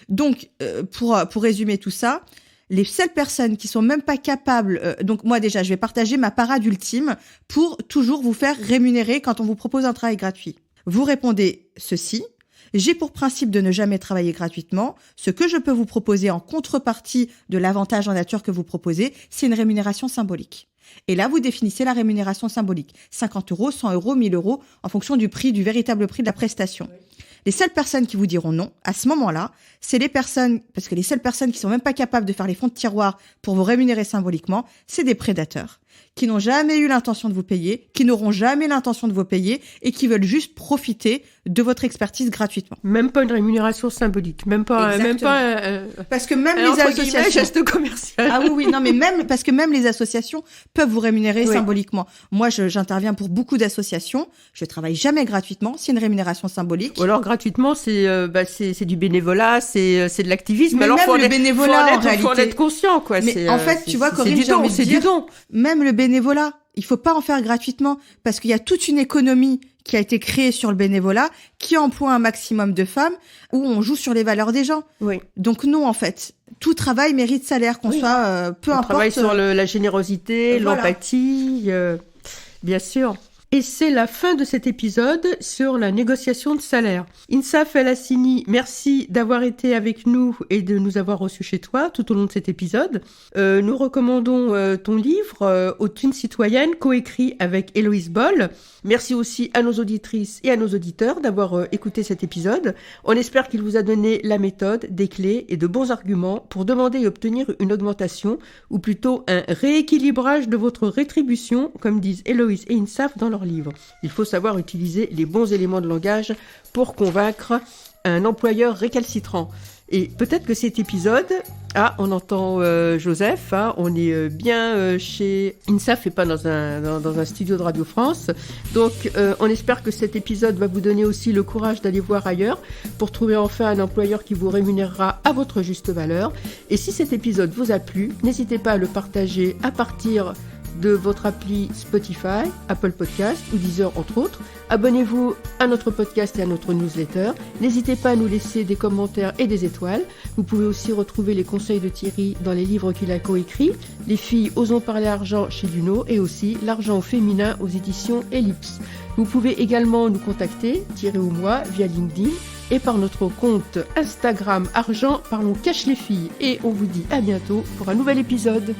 Donc, pour résumer tout ça, les seules personnes qui sont même pas capables, donc moi déjà, je vais partager ma parade ultime pour toujours vous faire rémunérer quand on vous propose un travail gratuit. Vous répondez ceci. J'ai pour principe de ne jamais travailler gratuitement. Ce que je peux vous proposer en contrepartie de l'avantage en nature que vous proposez, c'est une rémunération symbolique. Et là, vous définissez la rémunération symbolique. 50 €, 100 €, 1000 € en fonction du véritable prix de la prestation. Les seules personnes qui vous diront non, à ce moment-là, c'est les personnes, parce que les seules personnes qui sont même pas capables de faire les fonds de tiroir pour vous rémunérer symboliquement, c'est des prédateurs qui n'ont jamais eu l'intention de vous payer, qui n'auront jamais l'intention de vous payer et qui veulent juste profiter de votre expertise gratuitement. Même pas une rémunération symbolique, même pas parce que même les associations, geste commercial. Ah oui, non, mais parce que même les associations peuvent vous rémunérer symboliquement. Moi, j'interviens pour beaucoup d'associations. Je travaille jamais gratuitement. C'est une rémunération symbolique. Ou alors gratuitement, c'est du bénévolat, c'est de l'activisme. Mais alors même le bénévolat, faut en être conscient, quoi. Mais en fait, tu vois, Corinne, j'ai envie de dire, du don. Même le bénévolat, il faut pas en faire gratuitement parce qu'il y a toute une économie qui a été créée sur le bénévolat, qui emploie un maximum de femmes, où on joue sur les valeurs des gens. Oui. Donc non, en fait, tout travail mérite salaire, qu'on soit peu importe. On travaille sur la générosité, l'empathie, bien sûr. Et c'est la fin de cet épisode sur la négociation de salaire. Insaf El Hassini, merci d'avoir été avec nous et de nous avoir reçus chez toi tout au long de cet épisode. Nous recommandons ton livre aux Twins citoyennes, coécrit avec Héloïse Boll. Merci aussi à nos auditrices et à nos auditeurs d'avoir écouté cet épisode. On espère qu'il vous a donné la méthode, des clés et de bons arguments pour demander et obtenir une augmentation, ou plutôt un rééquilibrage de votre rétribution, comme disent Héloïse et Insaf dans leur livre. Il faut savoir utiliser les bons éléments de langage pour convaincre un employeur récalcitrant. Et peut-être que cet épisode, on entend Joseph, on est bien chez Insaf et pas dans un studio de Radio France. Donc on espère que cet épisode va vous donner aussi le courage d'aller voir ailleurs pour trouver enfin un employeur qui vous rémunérera à votre juste valeur. Et si cet épisode vous a plu, n'hésitez pas à le partager à partir de votre appli Spotify, Apple Podcast ou Deezer entre autres. Abonnez-vous à notre podcast et à notre newsletter. N'hésitez pas à nous laisser des commentaires et des étoiles. Vous pouvez aussi retrouver les conseils de Thierry dans les livres qu'il a coécrits. Les filles osons parler argent chez Luno et aussi L'argent au féminin aux éditions Ellipse. Vous pouvez également nous contacter, Thierry ou moi, via LinkedIn et par notre compte Instagram Argent Parlons Cache les filles. Et on vous dit à bientôt pour un nouvel épisode.